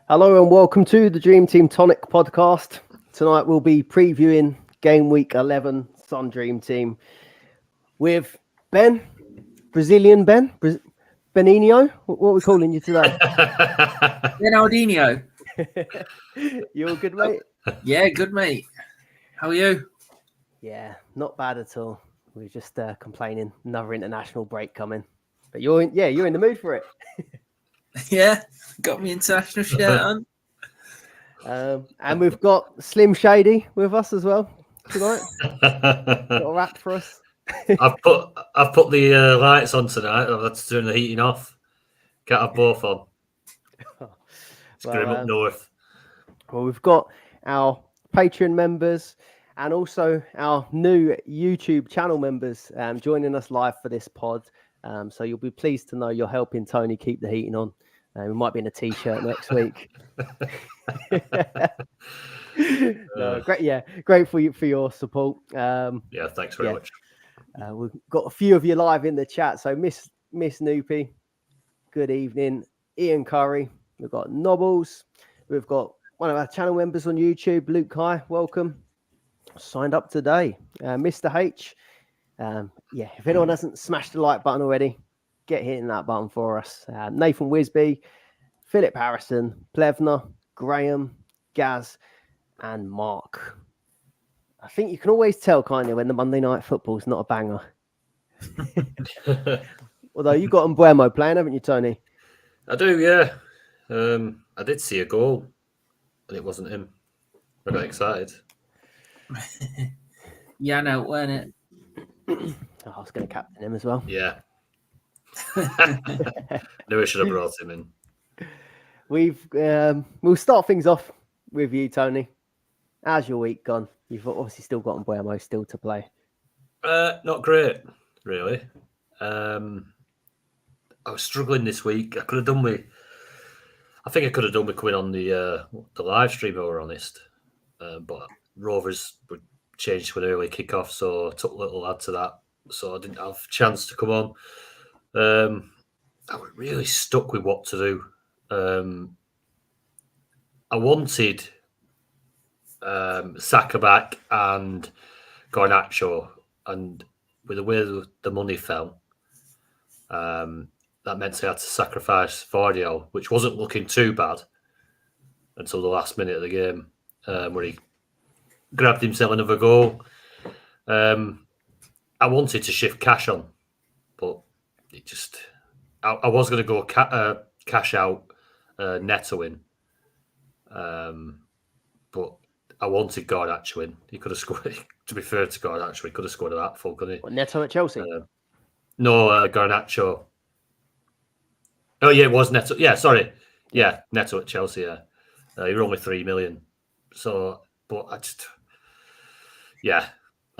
Hello and welcome to the Dream Team Tonic podcast. Tonight we'll be previewing game week 11 Sun Dream Team with Ben, Brazilian Ben, Beninho. What are we calling you today? Ronaldinho. You all good, mate? Yeah, good, mate. How are you? Yeah, not bad at all. We're just complaining. Another international break coming, but you're in the mood for it. Yeah, got me international shirt on. And we've got Slim Shady with us as well tonight. Got a rap for us. I've put the lights on tonight. I've had to turn the heating off. Can't have both on. It's grim up north. Well, we've got our Patreon members and also our new YouTube channel members joining us live for this pod. So you'll be pleased to know you're helping Tony keep the heating on. We might be in a t-shirt next week. No, great, yeah, great for your support. Yeah, thanks very much. We've got a few of you live in the chat. So Miss Noopy, good evening. Ian Curry, we've got Nobbles, we've got one of our channel members on YouTube, Luke High, welcome. Signed up today. Mr. H, if anyone hasn't smashed the like button already, get hitting that button for us. Nathan Wisby, Philip Harrison, Plevner, Graham, Gaz, and Mark. I think you can always tell, can't you, when the Monday Night Football's not a banger. Although you got Mbuemo playing, haven't you, Tony? I do, yeah. I did see a goal, and it wasn't him. I got excited. Yeah, no, weren't it? I was going to captain him as well. Yeah. Knew I should have brought him in. We'll start things off with you, Tony. How's your week gone? You've obviously still got Mbuemo still to play. Not great, really. I was struggling this week. I think I could have done with coming on the live stream, if I were honest. But Rovers would change to an early kickoff, so I took a little add to that. So I didn't have a chance to come on. I was really stuck with what to do. I wanted Saka back and Garnacho, and with the way the money fell, that meant I had to sacrifice Vardiel, which wasn't looking too bad until the last minute of the game, where he grabbed himself another goal. I wanted to shift cash on, but it just... I was going to go cash out Neto in, but I wanted Garnacho in. He could have scored. To be fair to Garnacho, he could have scored a hatful, couldn't he? What, Neto at Chelsea? No, Garnacho. Oh yeah, it was Neto. Yeah, sorry. Yeah, Neto at Chelsea. Yeah, he were only 3 million. So, but I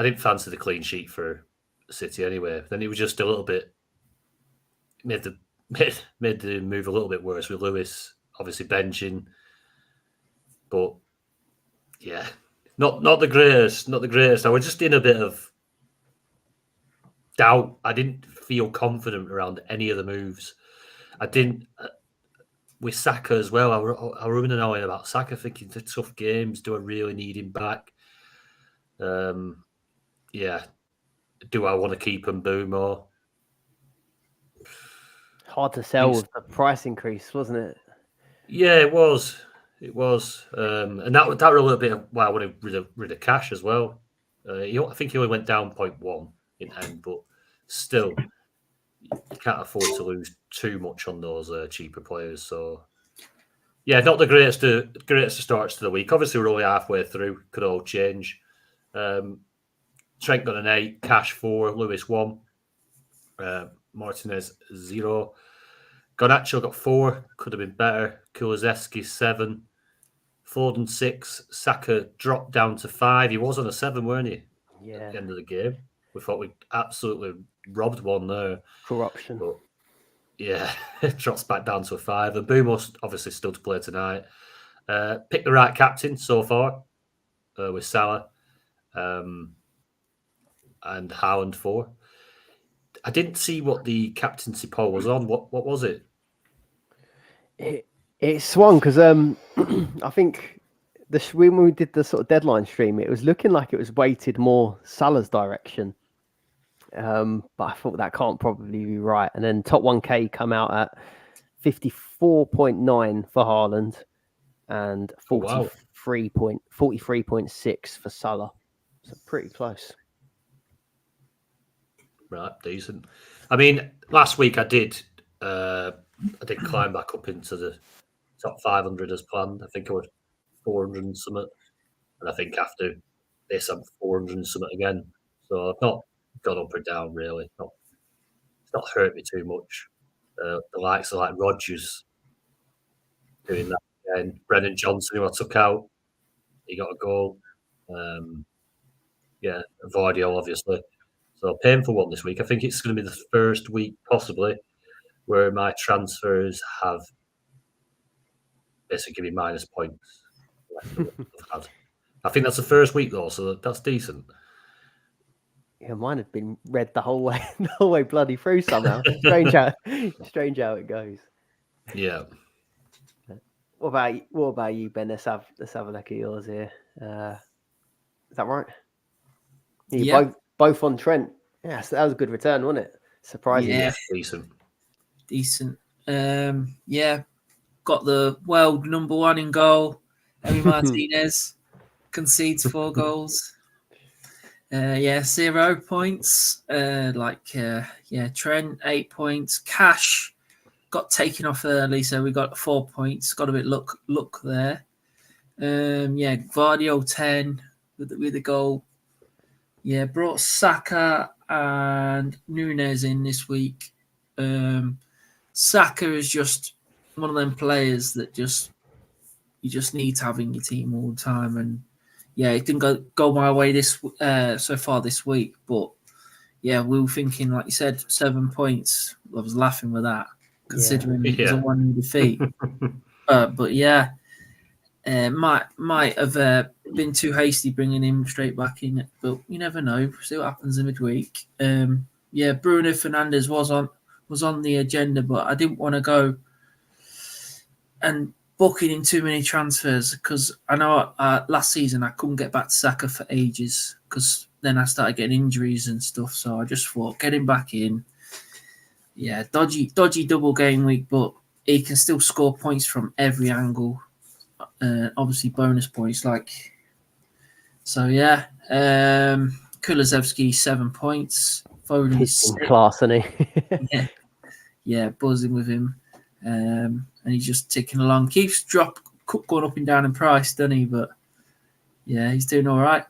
didn't fancy the clean sheet for City anyway. Then it was just a little bit. Made the move a little bit worse with Lewis obviously benching, but yeah, not the greatest. I was just in a bit of doubt. I didn't feel confident around any of the moves. I didn't with Saka as well. I was ruminating about Saka, thinking the tough games. Do I really need him back? Yeah. Do I want to keep him Mbeumo? Hard to sell with the price increase, wasn't it? Yeah, it was. And that were a little bit of why I wanted rid of cash as well. I think he only went down 0.1 in end, but still, you can't afford to lose too much on those cheaper players. So, yeah, not the greatest of starts to the week. Obviously, we're only halfway through. Could all change. Trent got an 8, Cash 4, Lewis 1, Martinez 0. Garnacho got 4, could have been better. Kulusevski 7, Foden 6, Saka dropped down to 5. He was on a 7, weren't he? Yeah. At the end of the game, we thought we absolutely robbed one there. Corruption. But yeah, drops back down to a 5. And Mbeumo's obviously still to play tonight. Picked the right captain so far with Salah and Haaland 4. I didn't see what the captaincy poll was on. What was it? It swung because I think when we did the sort of deadline stream, it was looking like it was weighted more Salah's direction. But I thought that can't probably be right. And then top 1K come out at 54.9 for Haaland and 43.6 for Salah. So pretty close. Right, decent. I mean, last week I did climb back up into the top 500 as planned. I think I was 400 and something. And I think after this, I'm 400 and something again. So I've not gone up or down, really. It's not hurt me too much. The likes of like Rodgers doing that again. Brennan Johnson, who I took out, he got a goal. Vardiol, obviously. So painful one this week. I think it's going to be the first week, possibly, where my transfers have basically given me minus points. I think that's the first week, though, so that's decent. Yeah, mine had been red the whole way bloody through somehow. Strange how it goes. Yeah. What about you, Ben? Let's have a look at yours here. Is that right? Yeah. Both on Trent. Yeah, so that was a good return, wasn't it? Surprising. Yeah. Decent. Got the world number 1 in goal. Emi Martinez concedes 4 goals. 0 points. Trent 8 points. Cash got taken off early, so we got 4 points. Got a bit luck there. Vardiol 10 with the goal. Yeah, brought Saka and Nunes in this week. Saka is just one of them players that you just need to have in your team all the time. And yeah, it didn't go my way so far this week, but yeah, we were thinking, like you said, 7 points. I was laughing with that, considering it was a 1 defeat. But yeah, might have been too hasty bringing him straight back in, but you never know. See what happens in midweek. Bruno Fernandes was on the agenda, but I didn't want to go and booking in too many transfers because I know last season I couldn't get back to Saka for ages because then I started getting injuries and stuff. So I just thought, get him back in. Yeah, dodgy double game week, but he can still score points from every angle. Obviously bonus points, Kulusevski 7 points. Foden 6. Class, isn't he? yeah, buzzing with him. And he's just ticking along. Keeps going up and down in price, doesn't he? But yeah, he's doing all right.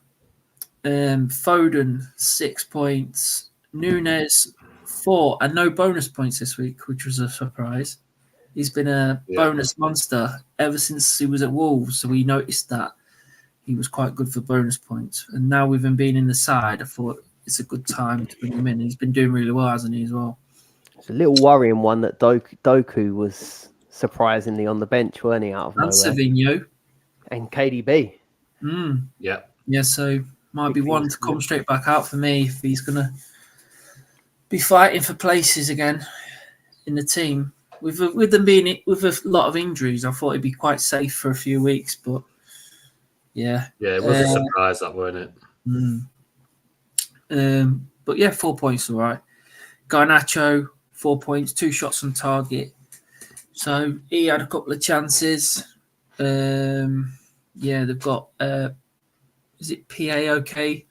Foden 6 points. Nunes 4, and no bonus points this week, which was a surprise. He's been a bonus monster ever since he was at Wolves, so we noticed that he was quite good for bonus points. And now with him being in the side, I thought it's a good time to bring him in. He's been doing really well, hasn't he, as well? It's a little worrying one that Doku was surprisingly on the bench, weren't he, out of nowhere? And Savinho. And KDB. Yeah. Yeah, so might be one to come straight back out for me if he's going to be fighting for places again in the team. With them being with a lot of injuries, I thought he'd be quite safe for a few weeks, but yeah. Yeah, it was a surprise, that, weren't it? But yeah, 4 points, all right. Garnacho, 4 points, 2 shots on target. So he had a couple of chances. They've got, is it PAOK?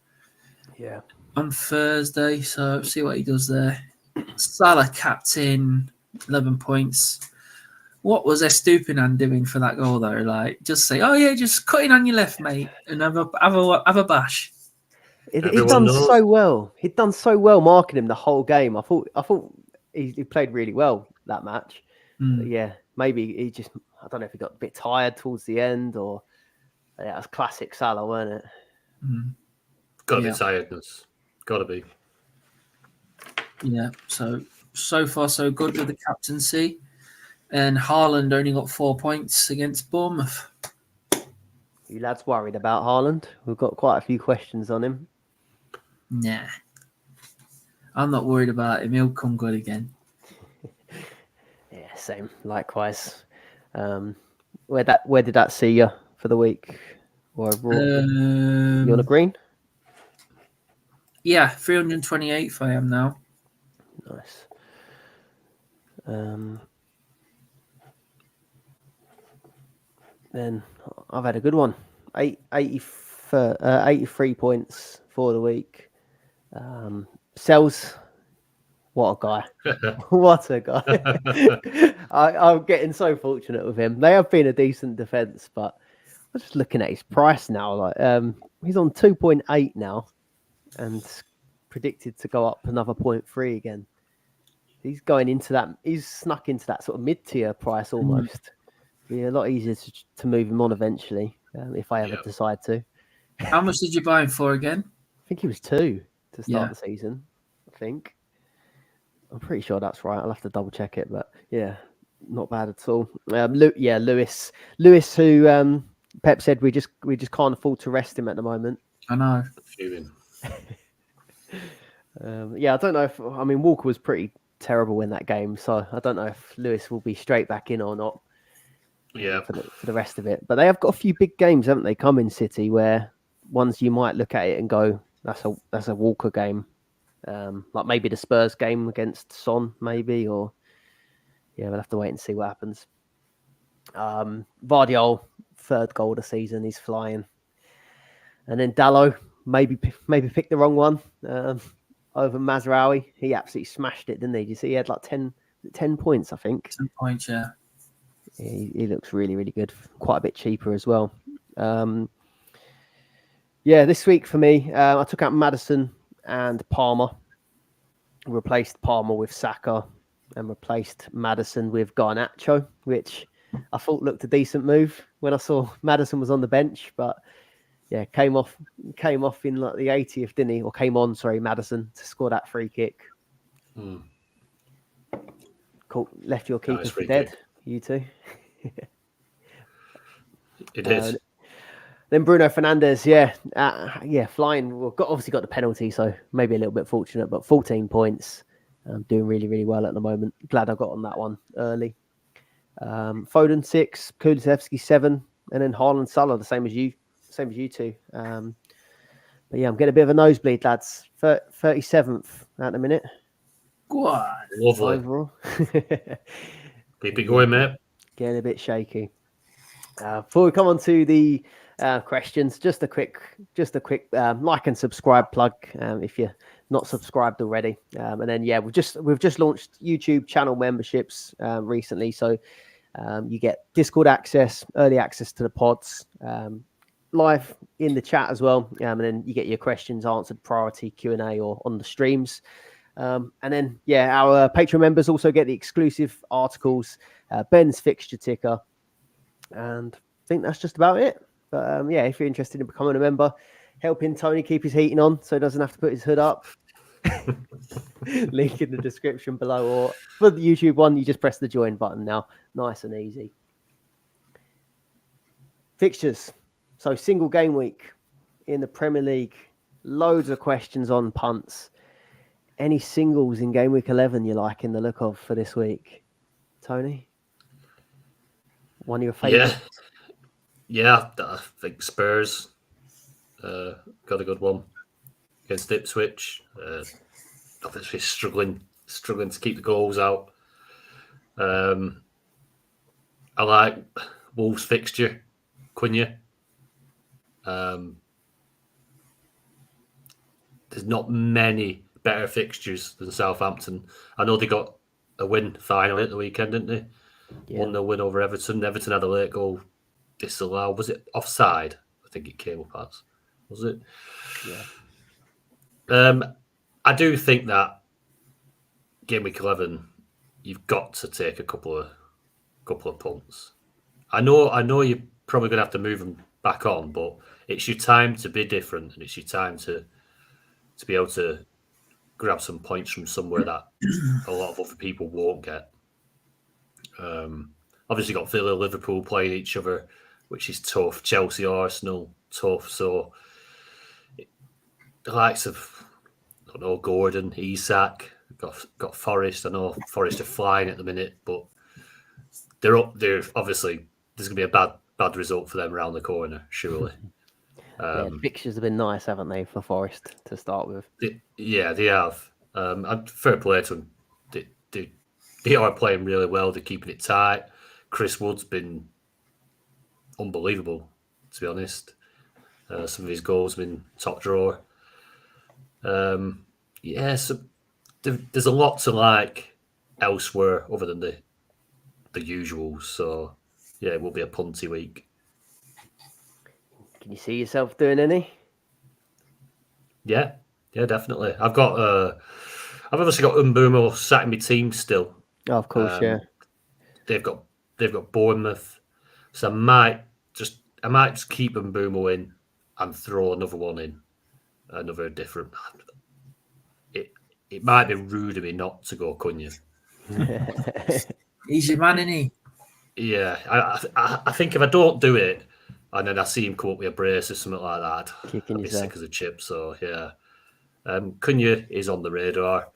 Yeah. On Thursday, so see what he does there. Salah captain, 11 points. What was Estupinan doing for that goal though? Like, just say, "Oh yeah, just cut in on your left, mate, and have a bash." He'd done so well. He'd done so well marking him the whole game. I thought he played really well that match. But yeah, maybe he just, I don't know if he got a bit tired towards the end or it was classic Salah, weren't it? Got to be tiredness. Got to be. Yeah. So far so good with the captaincy, and Haaland only got 4 points against Bournemouth. You lads worried about Haaland? We've got quite a few questions on him. Nah, I'm not worried about him. He'll come good again. Yeah, same. Likewise. Where did that see you for the week or overall? You on a green? Yeah, 328th I am now. Nice. Then I've had a good one. 83 points for the week. Sells. What a guy. What a guy. I'm getting so fortunate with him. They have been a decent defence, but I'm just looking at his price now. Like he's on 2.8 now and predicted to go up another 0.3 again. He's going into that. He's snuck into that sort of mid-tier price almost. Be a lot easier to move him on eventually if I ever decide to. How much did you buy him for again? I think he was 2 to start the season. I think. I'm pretty sure that's right. I'll have to double check it, but yeah, not bad at all. Lewis, who Pep said we just can't afford to rest him at the moment. I know. I don't know if Walker was pretty terrible in that game, so I don't know if Lewis will be straight back in or not. Yeah, for the rest of it, but they have got a few big games, haven't they? Come in City, where ones you might look at it and go, that's a Walker game. Like maybe the Spurs game against Son, maybe, or we'll have to wait and see what happens. Vardiol, 3rd goal of the season, he's flying, and then Dallo maybe picked the wrong one over Mazraoui. He absolutely smashed it, didn't he? Did you see he had like 10 points, I think. 10 points, yeah. He looks really, really good. Quite a bit cheaper as well. This week for me, I took out Maddison and Palmer. Replaced Palmer with Saka and replaced Maddison with Garnacho, which I thought looked a decent move when I saw Maddison was on the bench. But yeah, came off in like the 80th, didn't he? Or came on, Maddison to score that free kick. Cool. Left your keeper for dead. Kick. You two. It is. Then Bruno Fernandes, flying. Well, obviously got the penalty, so maybe a little bit fortunate, but 14 points. Doing really, really well at the moment. Glad I got on that one early. Foden 6, Kulusevski 7, and then Haaland, Salah the same as you two. But yeah, I'm getting a bit of a nosebleed, lads. 37th at the minute. Go on. Lovely. Overall. Keep it going, mate. Getting a bit shaky. Before we come on to the questions, just a quick like and subscribe plug if you're not subscribed already. And then we've just launched YouTube channel memberships recently, so you get Discord access, early access to the pods, live in the chat as well, and then you get your questions answered priority Q&A or on the streams. And then, our Patreon members also get the exclusive articles, Ben's fixture ticker, and I think that's just about it. But if you're interested in becoming a member, helping Tony keep his heating on so he doesn't have to put his hood up, link in the description below. Or for the YouTube one, you just press the join button now. Nice and easy. Fixtures. So single game week in the Premier League. Loads of questions on punts. Any singles in game week 11 you like in the look of for this week? Tony? One of your favourites? Yeah, I think Spurs got a good one against Ipswich. Obviously struggling to keep the goals out. I like Wolves fixture, Cunha. There's not many better fixtures than Southampton. I know they got a win finally at the weekend, didn't they? 1-0 win over Everton. Everton had a late goal disallowed. Was it offside? I think it came up as. Was it? Yeah. I do think that game week 11, you've got to take a couple of punts. I know you're probably going to have to move them back on, but it's your time to be different, and it's your time to be able to grab some points from somewhere that a lot of other people won't get. Obviously got Villa, Liverpool playing each other, which is tough. Chelsea, Arsenal, tough. So the likes of, I don't know, Gordon, Isak, got Forest. I know Forest are flying at the minute, but they're up. They're obviously there's going to be a bad result for them around the corner, surely. Yeah, fixtures have been nice, haven't they, for Forest to start with? They have. And fair play to them. They are playing really well. They're keeping it tight. Chris Wood's been unbelievable, to be honest. Some of his goals have been top drawer. So there's a lot to like elsewhere other than the usuals. So yeah, it will be a punty week. Can you see yourself doing any? Yeah, definitely. I've obviously got Mbeumo sat in my team still. Oh, of course, yeah. They've got Bournemouth, so I might just keep Mbeumo in and throw another one in, another different. It might be rude of me not to go Cunha. He's your man, isn't he? Yeah, I think if I don't do it, and then I see him come up with a brace or something like that, I'd be sick as a chip. So yeah, Cunha is on the radar,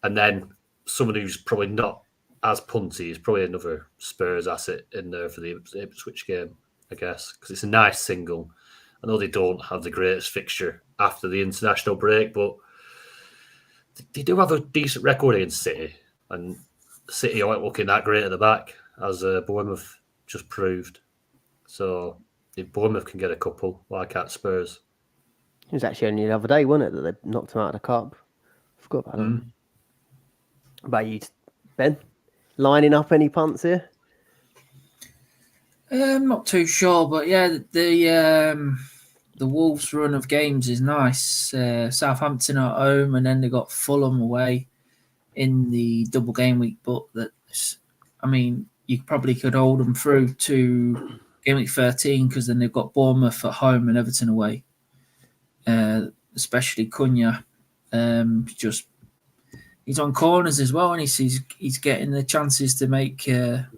and then someone who's probably not as punty is probably another Spurs asset in there for the Ipswich game, I guess, because it's a nice single. I know they don't have the greatest fixture after the international break, but they do have a decent record against City, and City aren't looking that great at the back, as Bournemouth just proved. So if Bournemouth can get a couple, why can't Spurs? It was actually only the other day, wasn't it, that they knocked him out of the cup? Forgot about that. About you, Ben? Lining up any punts here? I'm not too sure, but yeah, the Wolves' run of games is nice. Southampton at home, and then they got Fulham away in the double game week. But you probably could hold them through to game week 13 because then they've got Bournemouth at home and Everton away. Especially Cunha, he's on corners as well, and he's getting the chances to make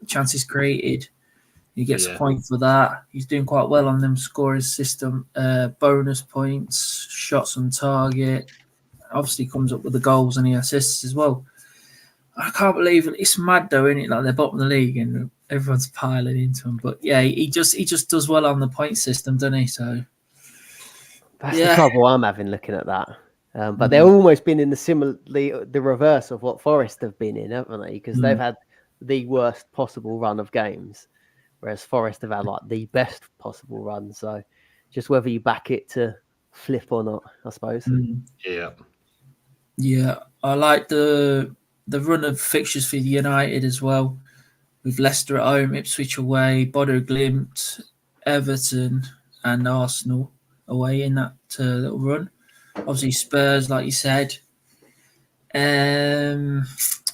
chances created. He gets a point for that. He's doing quite well on them scoring system. Bonus points, shots on target. Obviously comes up with the goals and the assists as well. I can't believe it. It's mad though, isn't it? Like they're bottom of the league and everyone's piling into him. But yeah, he just does well on the point system, doesn't he? So that's the trouble I'm having looking at that. But they've almost been in the reverse of what Forest have been in, haven't they? Because they've had the worst possible run of games, whereas Forest have had like the best possible run. So just whether you back it to flip or not, I suppose. Yeah, I like the run of fixtures for United as well, with Leicester at home, Ipswich away, Bodo Glimt, Everton, and Arsenal away in that little run. Obviously, Spurs, like you said.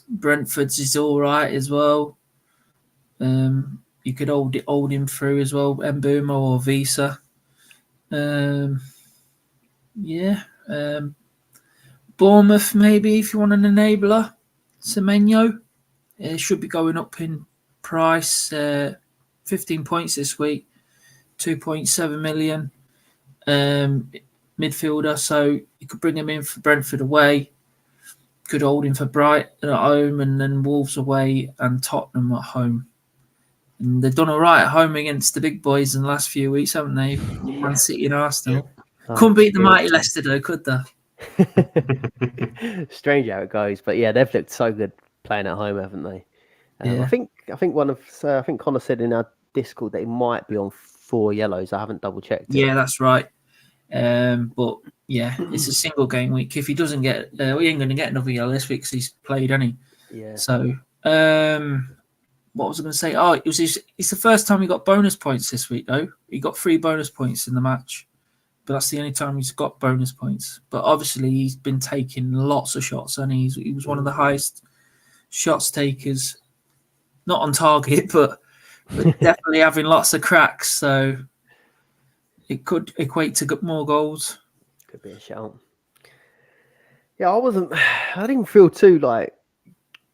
Brentford's is all right as well. You could hold him through as well, Mbeumo or Visa. Bournemouth, maybe, if you want an enabler. Semenyo. Should be going up in price. 15 points this week. 2.7 million. Midfielder, so you could bring him in for Brentford away. Could hold him for Brighton at home, and then Wolves away and Tottenham at home. And they've done all right at home against the big boys in the last few weeks, haven't they? Man City and Arsenal. Couldn't beat the mighty Leicester, though, could they? Strange how it goes, but yeah, they've looked so good playing at home, haven't they? I think Connor said in our Discord that he might be on 4 yellows. I haven't double checked. Yeah, that's right. But yeah, it's a single game week. If he doesn't get, we ain't going to get another yellow this week because he's played, hasn't he? Yeah. So, what was I going to say? Oh, it's the first time he got bonus points this week, though. He got 3 bonus points in the match, but that's the only time he's got bonus points. But obviously, he's been taking lots of shots, and he was one of the highest shots takers, not on target, but definitely having lots of cracks. So it could equate to more goals. Could be a shout. Yeah, I didn't feel too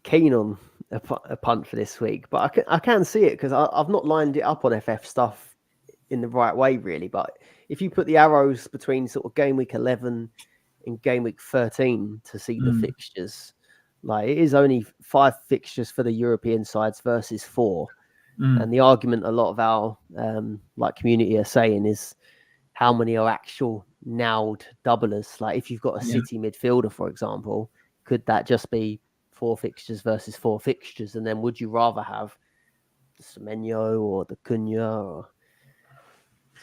keen on a punt for this week, but I can see it because I've not lined it up on FF stuff in the right way, really. But if you put the arrows between sort of game week 11 and game week 13 to see the fixtures, Like it is only 5 fixtures for the European sides versus 4. Mm. And the argument a lot of our like community are saying is how many are actual nailed doublers. Like if you've got a City midfielder, for example, could that just be 4 fixtures versus 4 fixtures? And then would you rather have the Semenyo or the Cunha? Or...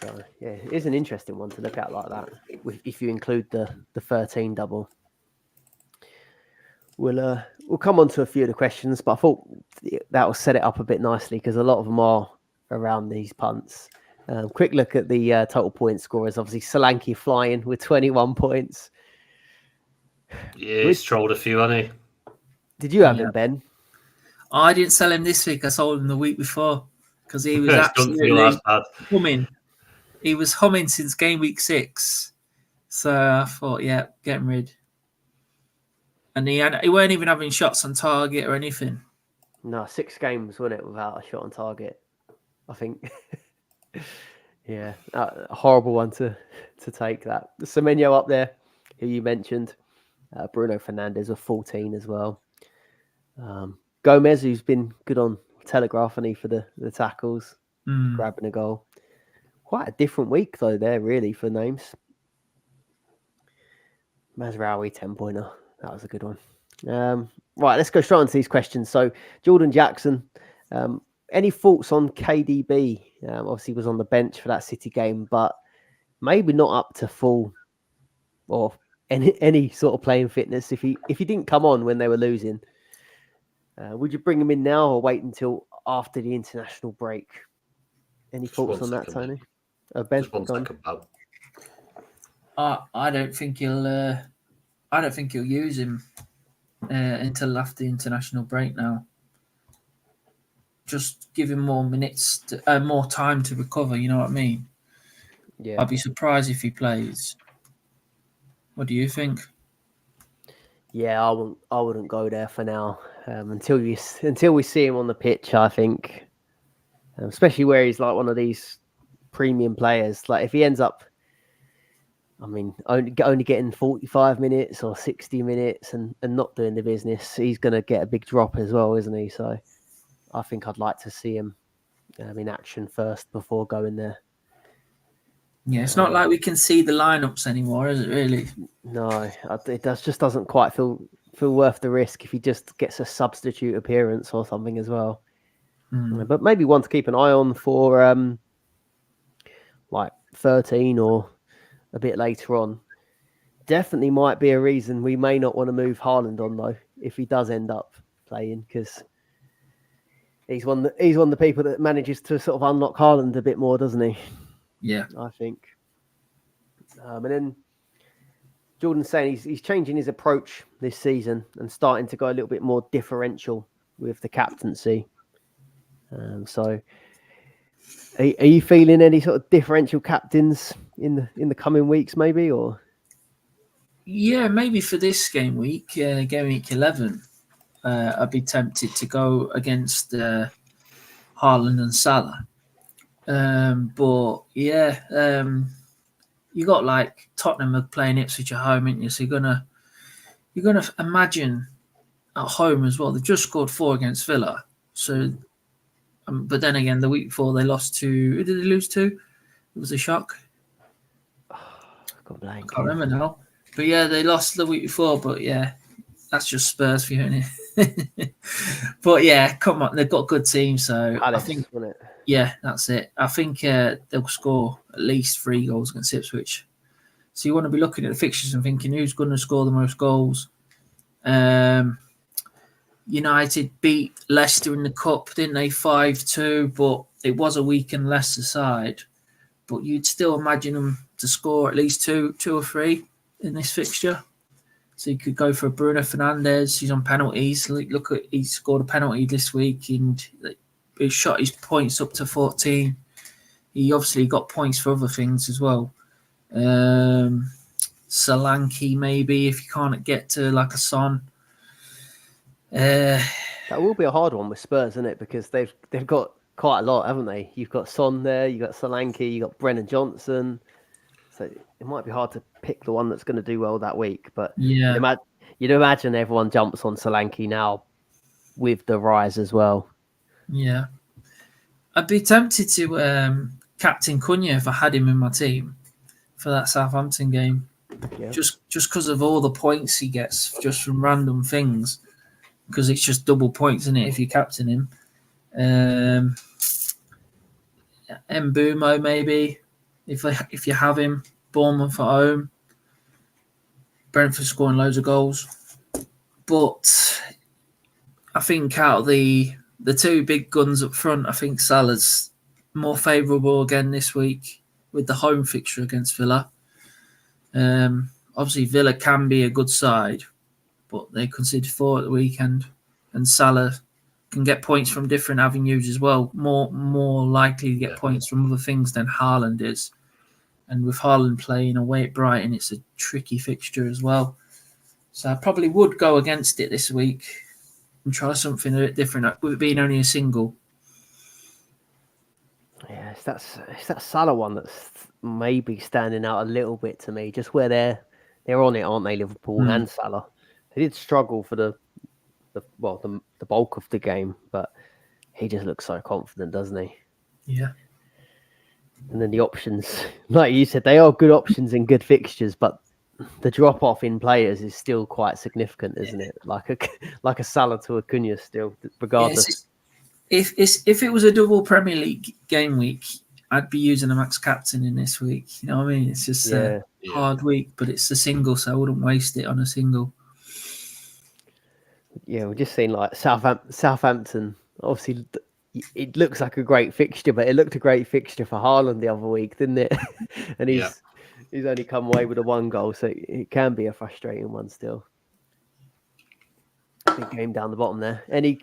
So yeah, it is an interesting one to look at like that. If you include the 13 double. We'll come on to a few of the questions, but I thought that will set it up a bit nicely because a lot of them are around these punts. Quick look at the total point scorers. Obviously, Solanke flying with 21 points. Yeah, he's trolled a few, hasn't he? Did you have him, Ben? I didn't sell him this week. I sold him the week before because he was absolutely humming. He was humming since game week 6. So I thought, yeah, get him rid. And he weren't even having shots on target or anything. No, 6 games, wasn't it, without a shot on target? I think. Yeah, a horrible one to take that. The Semenyo up there, who you mentioned. Bruno Fernandes with 14 as well. Gomez, who's been good on Telegraph, and he for the tackles, grabbing a goal. Quite a different week, though, there, really, for names. Mazraoui, 10-pointer. That was a good one. Right, let's go straight on to these questions. So, Jordan Jackson, any thoughts on KDB? Obviously, was on the bench for that City game, but maybe not up to full or any sort of playing fitness. If he didn't come on when they were losing, would you bring him in now or wait until after the international break? Any thoughts on that, Tony? Ben, just one second, pal. I don't think he'll. I don't think he'll use him until after the international break. Now, just give him more minutes, more time to recover. You know what I mean? Yeah. I'd be surprised if he plays. What do you think? Yeah, I wouldn't go there for now until we see him on the pitch. I think, especially where he's like one of these premium players. Like if he ends up, I mean, only getting 45 minutes or 60 minutes and not doing the business, he's going to get a big drop as well, isn't he? So I think I'd like to see him in action first before going there. Yeah, it's not like we can see the lineups anymore, is it really? No, it just doesn't quite feel worth the risk if he just gets a substitute appearance or something as well. But maybe one to keep an eye on for like 13 or a bit later on. Definitely might be a reason we may not want to move Haaland on though if he does end up playing, because he's one of the people that manages to sort of unlock Haaland a bit more, doesn't he? Yeah, I think. And then Jordan's saying he's changing his approach this season and starting to go a little bit more differential with the captaincy. So, are you feeling any sort of differential captains in the coming weeks, maybe, or? Yeah, maybe for this game week 11, I'd be tempted to go against Haaland and Salah. But yeah, you got like Tottenham are playing Ipswich at home, ain't you? So you're gonna imagine at home as well. They've just scored 4 against Villa. So, but then again, the week before they lost to, who did they lose to? It was a shock. I can't remember now. But yeah, they lost the week before. But yeah, that's just Spurs for you, isn't it? But yeah, come on, they've got a good team. So Palace, I think, wasn't it? yeah, that's it. I think they'll score at least 3 goals against Ipswich. So you want to be looking at the fixtures and thinking who's going to score the most goals. United beat Leicester in the cup, didn't they? 5-2, but it was a weakened Leicester side. But you'd still imagine them to score at least two or 3 in this fixture. So you could go for Bruno Fernandes. He's on penalties. Look at, he scored a penalty this week and he shot his points up to 14. He obviously got points for other things as well. Solanke maybe if you can't get to like a Son. That will be a hard one with Spurs, isn't it? Because they've got quite a lot, haven't they? You've got Son there, you've got Solanke, you've got Brennan Johnson. So it might be hard to pick the one that's going to do well that week. But yeah, You'd imagine everyone jumps on Solanke now with the rise as well. Yeah. I'd be tempted to captain Cunha if I had him in my team for that Southampton game. Yeah. Just because of all the points he gets just from random things. Because it's just double points, isn't it, if you captain him. Mbumo maybe, if you have him. Bournemouth at home. Brentford scoring loads of goals. But I think out of the two big guns up front, I think Salah's more favourable again this week with the home fixture against Villa. Obviously, Villa can be a good side, but they conceded 4 at the weekend. And Salah can get points from different avenues as well. More likely to get points from other things than Haaland is. And with Haaland playing away at Brighton, it's a tricky fixture as well. So I probably would go against it this week and try something a bit different, with it being only a single. Yeah, it's that Salah one that's maybe standing out a little bit to me, just where they're on it, aren't they, Liverpool and Salah? They did struggle for the bulk of the game, but he just looks so confident, doesn't he? Yeah. And then the options, like you said, they are good options in good fixtures, but the drop off in players is still quite significant, isn't it? Like a Salah to a Cunha still, regardless. If it was a double Premier League game week, I'd be using a max captain in this week. You know what I mean? It's just a hard week, but it's a single, so I wouldn't waste it on a single. Yeah, we've just seen like Southampton. Obviously, it looks like a great fixture, but it looked a great fixture for Haaland the other week, didn't it? And he's only come away with a 1 goal, so it can be a frustrating one still. Big game down the bottom there. Any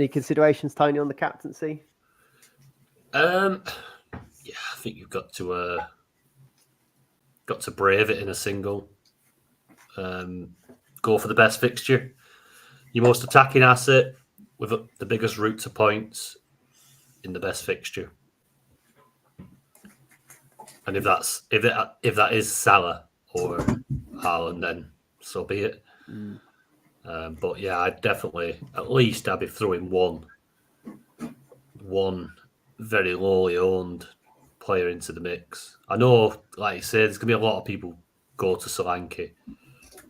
considerations, Tony, on the captaincy? I think you've got to brave it in a single. Go for the best fixture, your most attacking asset with the biggest route to points in the best fixture. And if that is Salah or Haaland, then so be it. But yeah, I'd be throwing one very lowly owned player into the mix. I know, like you said, there's gonna be a lot of people go to Solanke.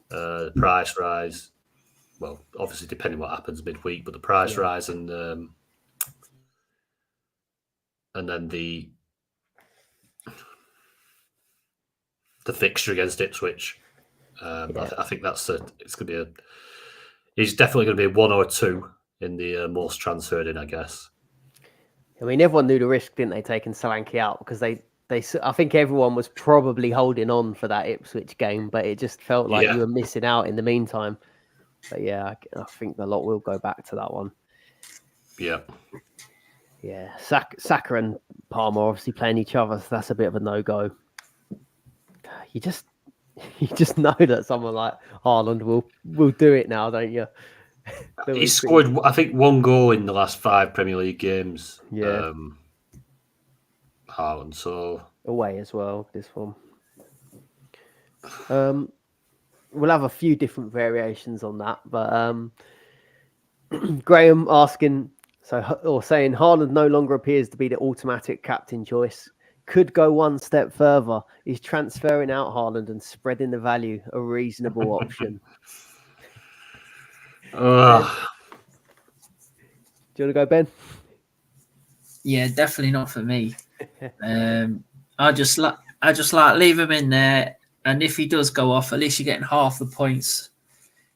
The price rise, well, obviously depending what happens midweek, but the price rise and then the fixture against Ipswich. I think he's definitely going to be 1 or 2 in the most transferred in, I guess. I mean, everyone knew the risk, didn't they, taking Solanke out, because I think everyone was probably holding on for that Ipswich game, but it just felt like you were missing out in the meantime. But yeah, I think the lot will go back to that one. Yeah. Yeah, Saka and Palmer obviously playing each other, so that's a bit of a no-go. You just know that someone like Haaland will do it now, don't you? He scored, I think, 1 goal in the last 5 Premier League games. Yeah. Haaland, so away as well, this one. We'll have a few different variations on that, but Graham asking, saying Haaland no longer appears to be the automatic captain choice. Could go one step further. Is transferring out Haaland and spreading the value a reasonable option? Do you want to go, Ben? Yeah, definitely not for me. I just like leave him in there, and if he does go off, at least you're getting half the points.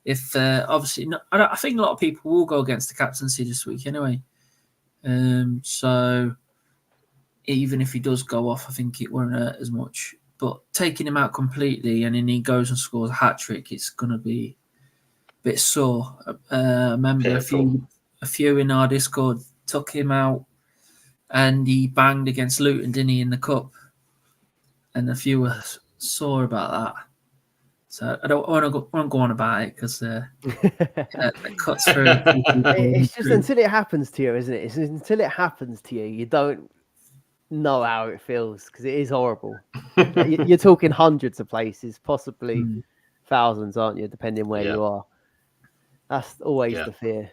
If obviously, I think a lot of people will go against the captaincy this week anyway. So even if he does go off, I think it won't hurt as much. But taking him out completely and then he goes and scores a hat trick, it's gonna be a bit sore. I remember a few in our Discord took him out, and he banged against Luton, didn't he, in the cup? And a few were sore about that. So I don't want to go on about it because it cuts through. It's just until it happens to you, isn't it? It's until it happens to you, you don't know how it feels, because it is horrible. You're talking hundreds of places, possibly thousands, aren't you? Depending where you are. That's always the fear.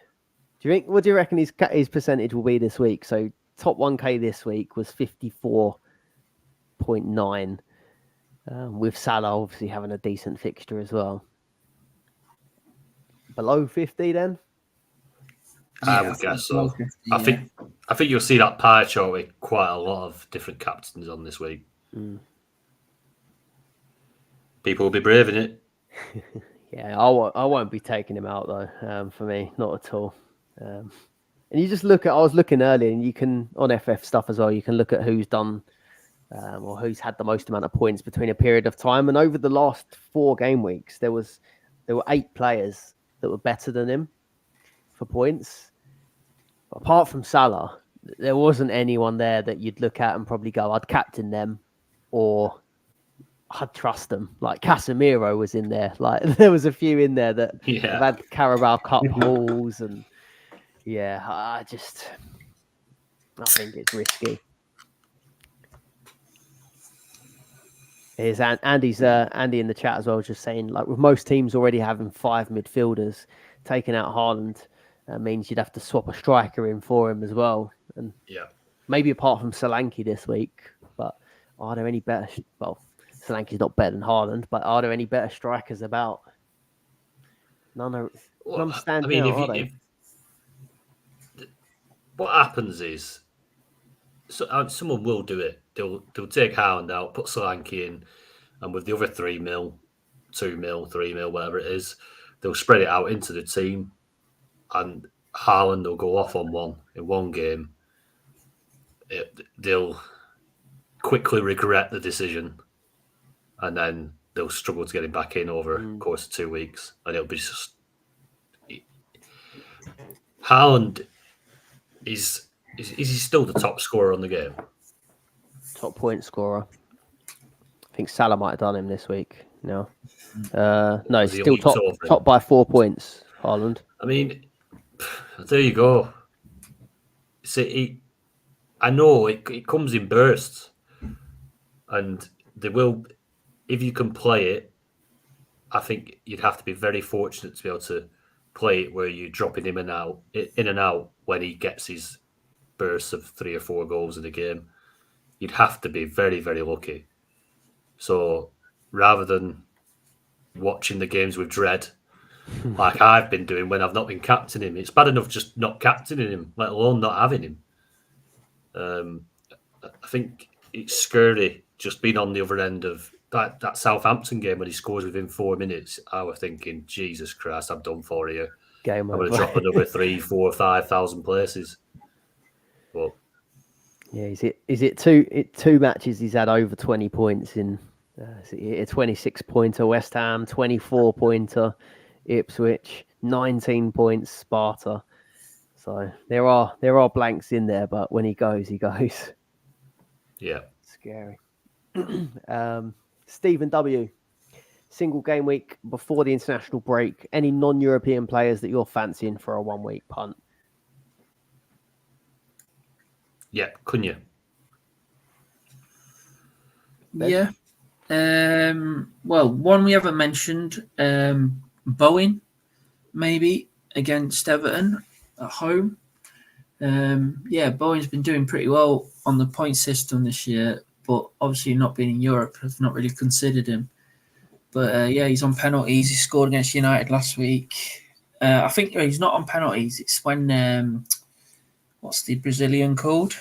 What do you reckon his percentage will be this week? So top 1K this week was 54.9, with Salah obviously having a decent fixture as well. Below 50 then? I would guess so. 50, I think you'll see that pie chart with quite a lot of different captains on this week. People will be braving it. Yeah, I won't be taking him out though. For me, not at all. And you just look at. I was looking earlier, and you can on FF stuff as well. You can look at who's done or who's had the most amount of points between a period of time. And over the last 4 game weeks, there were 8 players that were better than him for points. But apart from Salah, there wasn't anyone there that you'd look at and probably go, I'd captain them, or I'd trust them. Like Casemiro was in there. Like there was a few in there that have had Carabao Cup hauls, and I think it's risky. Here's Andy in the chat as well, just saying, like, with most teams already having 5 midfielders, taking out Haaland means you'd have to swap a striker in for him as well. And maybe apart from Solanke this week, but are there any better? Well, Solanke's not better than Haaland, but are there any better strikers about? None stand out, are they? What happens is, someone will do it. They'll take Haaland out, put Solanke in, and with the other 3 mil, 2 mil, 3 mil, whatever it is, they'll spread it out into the team, and Haaland will go off on one in one game. They'll quickly regret the decision, and then they'll struggle to get him back in over the course of 2 weeks, and it'll be just Haaland is he still the top scorer on the game? Top point scorer. I think Salah might have done him this week. No, no, he's still top by 4 points. Haaland. I mean, there you go. See, I know it comes in bursts, and they will. If you can play it, I think you'd have to be very fortunate to be able to play it where you're dropping him in and out when he gets his bursts of 3 or 4 goals in a game. You'd have to be very, very lucky. So rather than watching the games with dread, like I've been doing when I've not been captaining him, it's bad enough just not captaining him, let alone not having him. I think it's scary just being on the other end of that Southampton game when he scores within 4 minutes. I was thinking, Jesus Christ, I'm done for here. I'm going to drop another 3, 4, 5,000 places. But yeah, is it two matches he's had over 20 points in? A 26-pointer West Ham, 24-pointer Ipswich, 19 points Sparta. So there are blanks in there, but when he goes, he goes. Yeah, scary. Stephen W. Single game week before the international break. Any non-European players that you're fancying for a 1-week punt? Yeah, Cunha. Yeah. Well, one we haven't mentioned, Bowen, maybe against Everton at home. Bowen's been doing pretty well on the point system this year, but obviously not being in Europe, I've not really considered him. But he's on penalties. He scored against United last week. I think he's not on penalties. It's when what's the Brazilian called?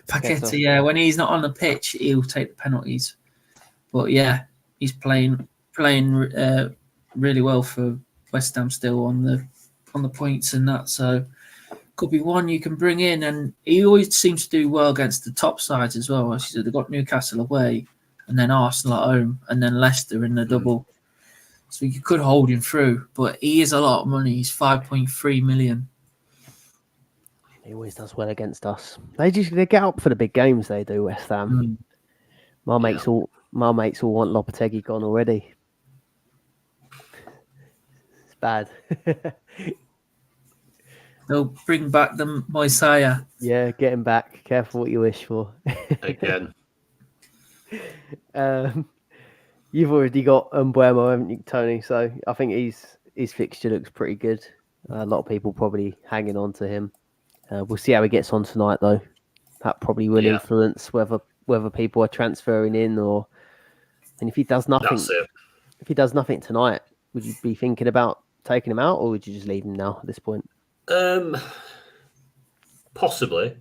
Paqueta. Yeah, when he's not on the pitch, he'll take the penalties. But yeah, he's playing really well for West Ham still on the points and that. So could be one you can bring in, and he always seems to do well against the top sides as well. As you said, they've got Newcastle away, and then Arsenal at home, and then Leicester in the double. So you could hold him through, but he is a lot of money. He's 5.3 million. He always does well against us. They get up for the big games. They do, West Ham. My mates all want Lopetegui gone already. It's bad. They'll bring back the Messiah. Yeah, get him back. Careful what you wish for. Again. You've already got Mbuemo, haven't you, Tony? So I think his fixture looks pretty good. A lot of people probably hanging on to him. We'll see how he gets on tonight, though. That probably will influence whether people are transferring in or. And if he does nothing, tonight, would you be thinking about taking him out, or would you just leave him now at this point? Possibly,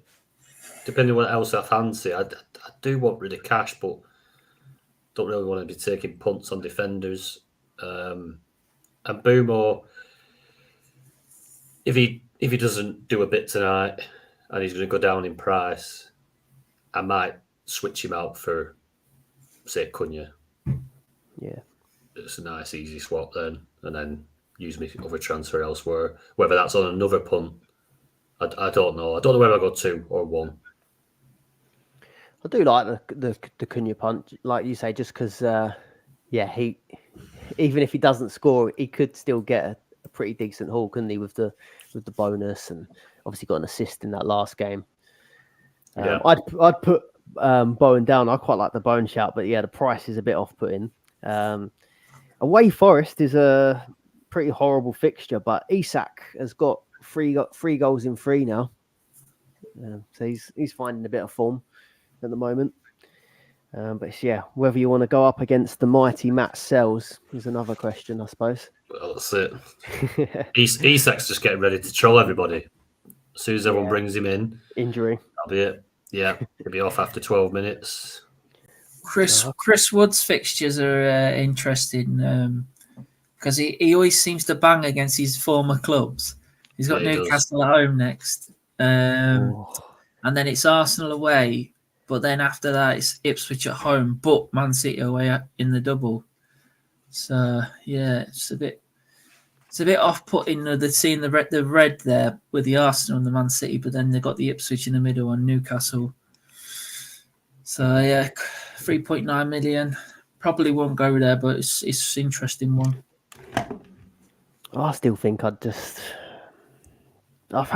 depending on what else I fancy. I do want rid of cash, but don't really want to be taking punts on defenders. And Boomer, if he doesn't do a bit tonight and he's going to go down in price, I might switch him out for, say, Cunha. Yeah, it's a nice easy swap then, and then use me other transfer elsewhere. Whether that's on another punt, I don't know. I don't know whether I go 2 or 1. I do like the Cunha punt, like you say, just because, he even if he doesn't score, he could still get a pretty decent haul, couldn't he, with the bonus, and obviously got an assist in that last game. I'd put Bowen down. I quite like the Bowen shout, but the price is a bit off-putting. Away Forest is a pretty horrible fixture, but Isak has got three goals in 3 now, so he's finding a bit of form at the moment. But whether you want to go up against the mighty Matt Sells is another question, I suppose. Well, that's it. Isak's just getting ready to troll everybody. As soon as everyone brings him in, injury. That'll be it. Yeah, he'll be off after 12 minutes. Chris Wood's fixtures are interesting because he always seems to bang against his former clubs. He's got Newcastle at home next, and then it's Arsenal away. But then after that, it's Ipswich at home, but Man City away in the double. So it's a bit off-putting. They're seeing the red there with the Arsenal and the Man City, but then they've got the Ipswich in the middle and Newcastle. So 3.9 million. Probably won't go there, but it's an interesting one. I still think I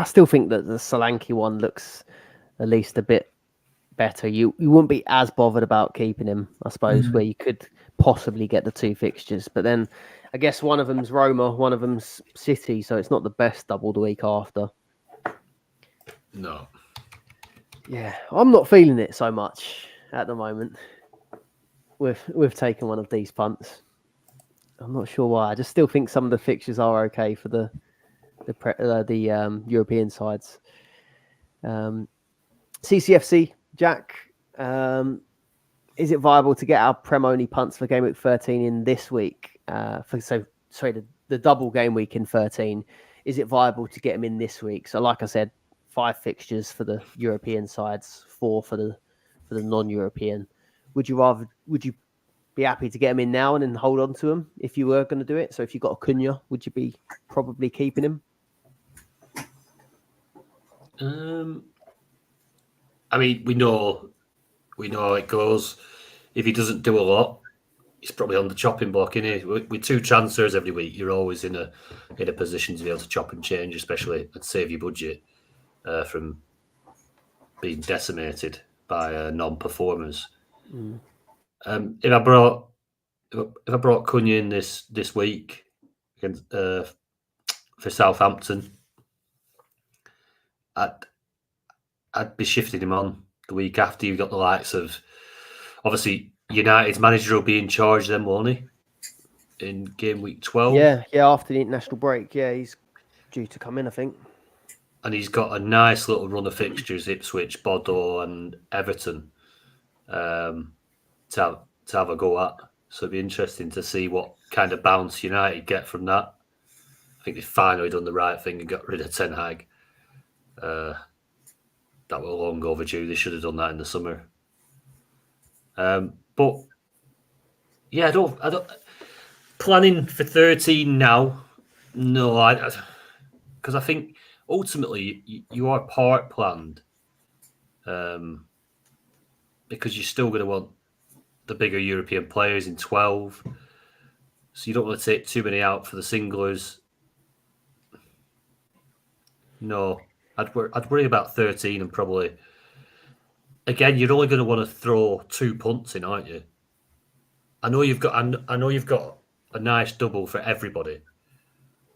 still think that the Solanke one looks at least a bit better. You wouldn't be as bothered about keeping him, I suppose, where you could possibly get the 2 fixtures. But then I guess one of them's Roma, one of them's City, so it's not the best double the week after. No. Yeah, I'm not feeling it so much at the moment. We've taken one of these punts. I'm not sure why. I just still think some of the fixtures are okay for the European sides. CCFC, Jack, is it viable to get our Prem-only punts for Game Week 13 in this week? The double Game Week in 13. Is it viable to get them in this week? So, like I said, 5 fixtures for the European sides, 4 for the non-European. Would you be happy to get them in now and then hold on to them if you were going to do it? So, if you got a Cunha, would you be probably keeping him? I mean, we know how it goes. If he doesn't do a lot, he's probably on the chopping block, isn't he? With 2 transfers every week, you're always in a position to be able to chop and change, especially and save your budget from being decimated by non-performers. If I brought Cunha in this week against, for Southampton, I'd be shifting him on the week after. You've got the likes of, obviously, United's manager will be in charge then, won't he? In game week 12. Yeah, after the international break. Yeah, he's due to come in, I think. And he's got a nice little run of fixtures, Ipswich, Bordeaux and Everton, to have a go at. So it'd be interesting to see what kind of bounce United get from that. I think they've finally done the right thing and got rid of Ten Hag. That were long overdue. They should have done that in the summer. But yeah, I don't planning for 13 now. No, because I think ultimately you are part planned, because you're still going to want the bigger European players in 12. So you don't want to take too many out for the singlers. No. I'd worry about 13 and probably, again, you're only going to want to throw 2 punts in, aren't you? I know you've got a nice double for everybody,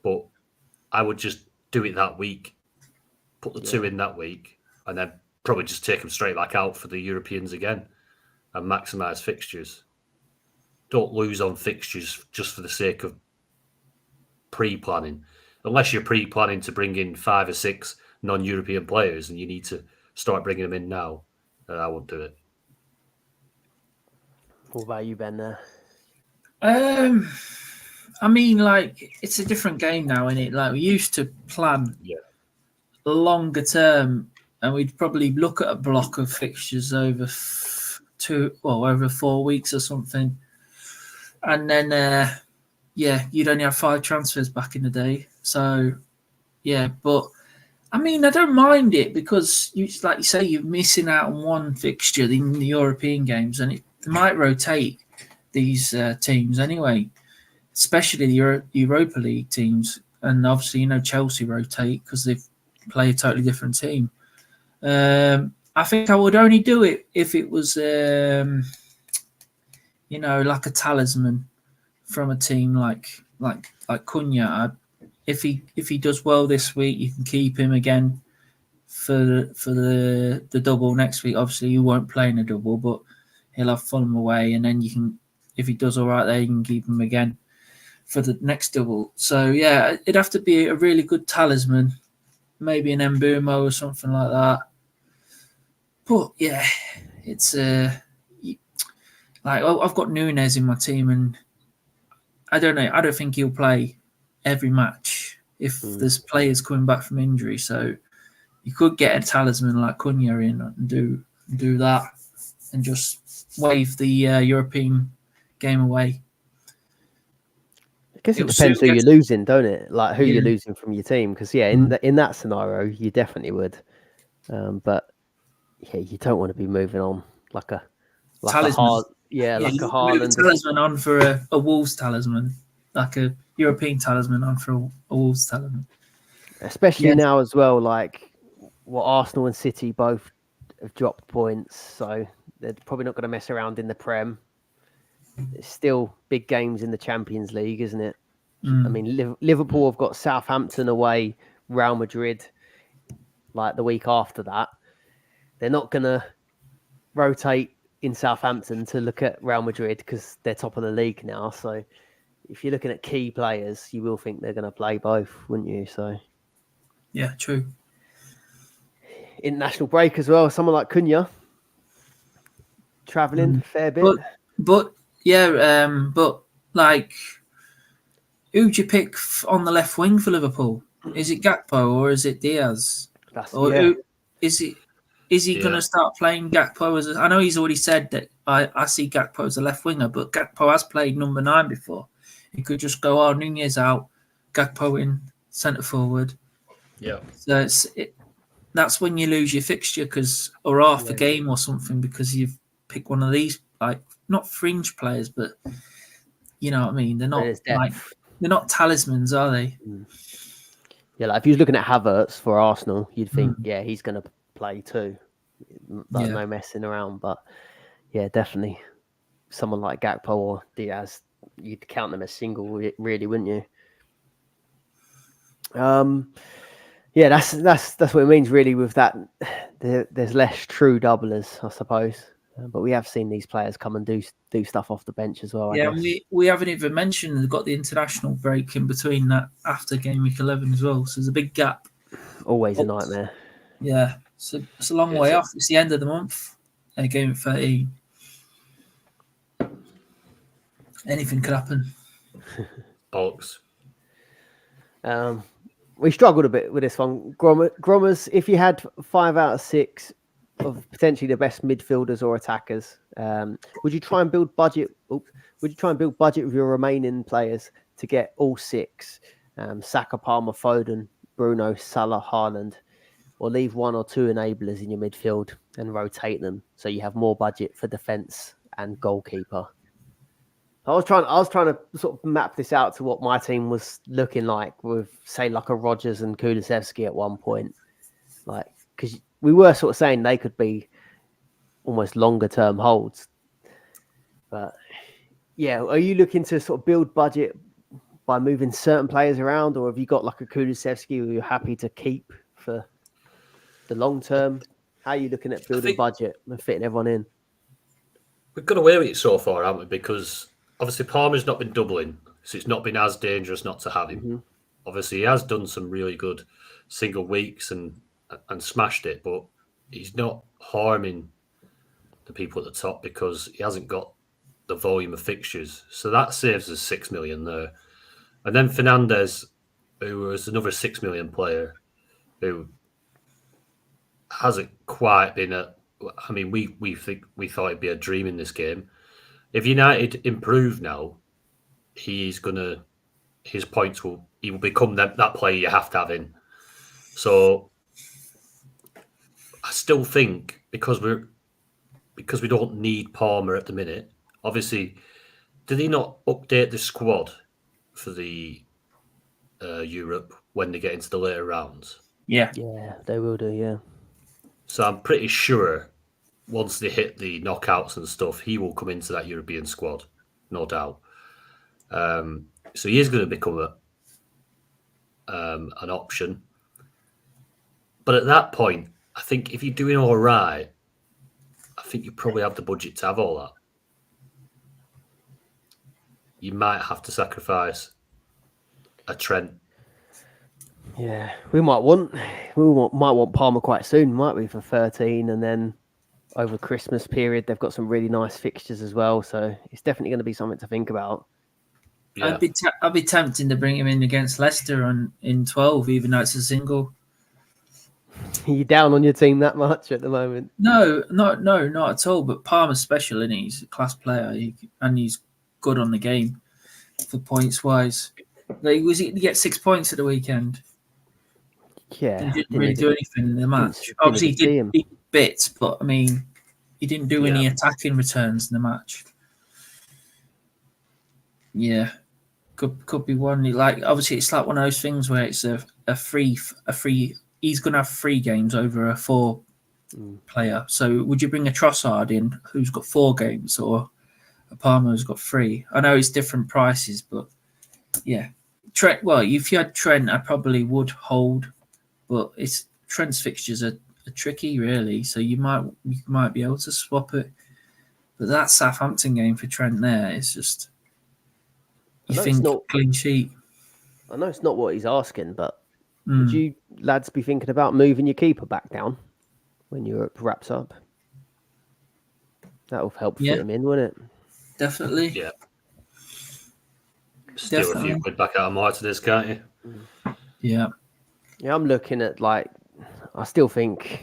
but I would just do it that week, put the 2 in that week, and then probably just take them straight back out for the Europeans again and maximise fixtures. Don't lose on fixtures just for the sake of pre-planning. Unless you're pre-planning to bring in 5 or 6 non-European players and you need to start bringing them in now, I won't do it. What about you, Ben? There. I mean, like, it's a different game now, isn't it? Like, we used to plan longer term, and we'd probably look at a block of fixtures over over 4 weeks or something, and then you'd only have 5 transfers back in the day. So but I mean, I don't mind it because like you say, you're missing out on one fixture in the European games, and it might rotate these teams anyway, especially the Europa League teams. And obviously, Chelsea rotate because they play a totally different team. I think I would only do it if it was, like a talisman from a team like Cunha. If he does well this week, you can keep him again for the double next week. Obviously, you won't play in a double, but he'll have Fulham away, and then you can, if he does all right there, you can keep him again for the next double. So yeah, it'd have to be a really good talisman, maybe an Mbumo or something like that. But yeah, it's I've got Núñez in my team, and I don't know. I don't think he'll play every match if there's players coming back from injury. So you could get a talisman like Cunha in and do that, and just wave the European game away. I guess it depends who you're losing, don't it? Like who you're losing from your team. Because in that scenario, you definitely would. But you don't want to be moving on like a Haaland. Like a Haaland. Talisman on for a Wolves talisman, like a European talisman on for a Wolves talisman. Especially now as well, like what Arsenal and City both have dropped points, so they're probably not going to mess around in the Prem. It's still big games in the Champions League, isn't it? I mean, Liverpool have got Southampton away, Real Madrid, like the week after that. They're not going to rotate in Southampton to look at Real Madrid because they're top of the league now. So if you're looking at key players, you will think they're going to play both, wouldn't you? So yeah, true. International break as well. Someone like Cunha travelling a fair bit. But like, who'd you pick on the left wing for Liverpool? Is it Gakpo or is it Diaz? Is he going to start playing Gakpo I know he's already said that I see Gakpo as a left winger, but Gakpo has played number 9 before. He could just go, Núñez out, Gakpo in centre forward. Yeah. So that's when you lose your fixture or half a game or something because you've picked one of these, like, not fringe players, but you know what I mean. They're not talismans, are they? Yeah, like if you was looking at Havertz for Arsenal, you'd think, he's going to play too. No messing around. But yeah, definitely someone like Gakpo or Diaz, you'd count them as single, really, wouldn't you? That's what it means really with that. There's less true doublers, I suppose. But we have seen these players come and do stuff off the bench as well. Yeah, we haven't even mentioned they've got the international break in between that after gameweek 11 as well. So there's a big gap. Always a nightmare. Yeah, so it's a long way off. It's the end of the month. Game 13. Anything could happen. Bollocks. We struggled a bit with this one. Grommers, if you had 5 out of 6 of potentially the best midfielders or attackers, would you try and build budget? Would you try and build budget with your remaining players to get all 6? Saka, Palmer, Foden, Bruno, Salah, Haaland, or leave 1 or 2 enablers in your midfield and rotate them so you have more budget for defense and goalkeeper. I was trying to sort of map this out to what my team was looking like with, say, like a Rodgers and Kulusevski at one point, like because we were sort of saying they could be almost longer term holds. But yeah, are you looking to sort of build budget by moving certain players around, or have you got like a Kulusevski who you're happy to keep for the long term? How are you looking at building budget and fitting everyone in? We've got away with it so far, haven't we? Because obviously Palmer's not been doubling, so it's not been as dangerous not to have him. Mm-hmm. Obviously, he has done some really good single weeks and smashed it, but he's not harming the people at the top because he hasn't got the volume of fixtures. So that saves us 6 million there. And then Fernandez, who was another 6 million player, who hasn't quite been I mean, we thought it'd be a dream in this game. If United improve now, his points will become that player you have to have in. So I still think because we don't need Palmer at the minute. Obviously, did he not update the squad for the Europe when they get into the later rounds? Yeah, they will do. Yeah. So I'm pretty sure once they hit the knockouts and stuff, he will come into that European squad, no doubt. So he is going to become an option. But at that point, I think if you're doing all right, I think you probably have the budget to have all that. You might have to sacrifice a Trent. Yeah, we might want Palmer quite soon, might we, for 13, and then over Christmas period they've got some really nice fixtures as well. So it's definitely going to be something to think about. Yeah. I'd be tempting to bring him in against Leicester in 12, even though it's a single. Are you down on your team that much at the moment? No, not at all. But Palmer's special, isn't he? He's a class player, and he's good on the game for points wise. Like, he get 6 points at the weekend? Yeah, he didn't really do anything in the match. Obviously, he did bits, but I mean, he didn't do any attacking returns in the match. Yeah, could be one. Like, obviously, it's like one of those things where it's a free. He's going to have 3 games over a 4 player. So, would you bring a Trossard in who's got 4 games, or a Palmer who's got 3? I know it's different prices, but yeah, Trent. Well, if you had Trent, I probably would hold. But Trent's fixtures are tricky, really. So you might be able to swap it. But that Southampton game for Trent there is just clean sheet. I know it's not what he's asking, but would you lads be thinking about moving your keeper back down when Europe wraps up? That'll help fit him in, wouldn't it? Definitely. Yeah. Steal a few quid back out of Martinez, can't you? Yeah. Yeah, I'm looking at I don't think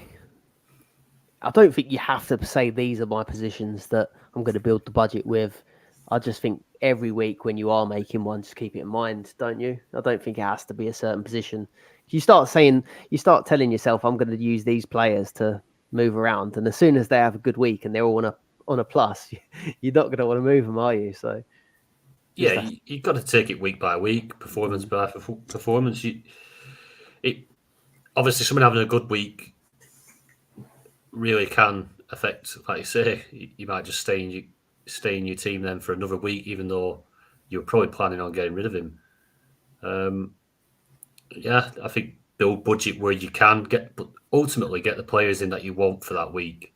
you have to say these are my positions that I'm going to build the budget with. I just think every week when you are making one, just keep it in mind, don't you? I don't think it has to be a certain position. You start telling yourself, I'm going to use these players to move around. And as soon as they have a good week and they're all on a plus, you're not going to want to move them, are you? So yeah, you've got to take it week by week, performance by performance. Obviously, someone having a good week really can affect, like you say, you might just stay in your team then for another week, even though you're probably planning on getting rid of him. I think build budget where you can but ultimately get the players in that you want for that week.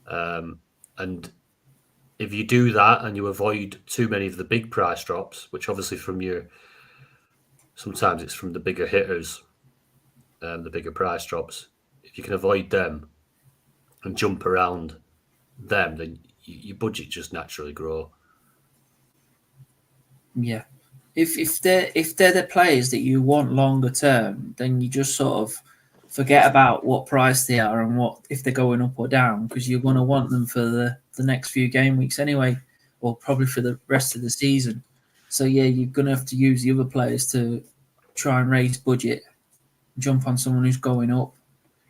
And if you do that and you avoid too many of the big price drops, which obviously sometimes it's from the bigger hitters, the bigger price drops. If you can avoid them and jump around them, then your budget just naturally grow. Yeah, if they're the players that you want longer term, then you just sort of forget about what price they are and what if they're going up or down, because you're going to want them for the next few game weeks anyway, or probably for the rest of the season. So yeah, you're going to have to use the other players to try and raise budget. Jump on someone who's going up,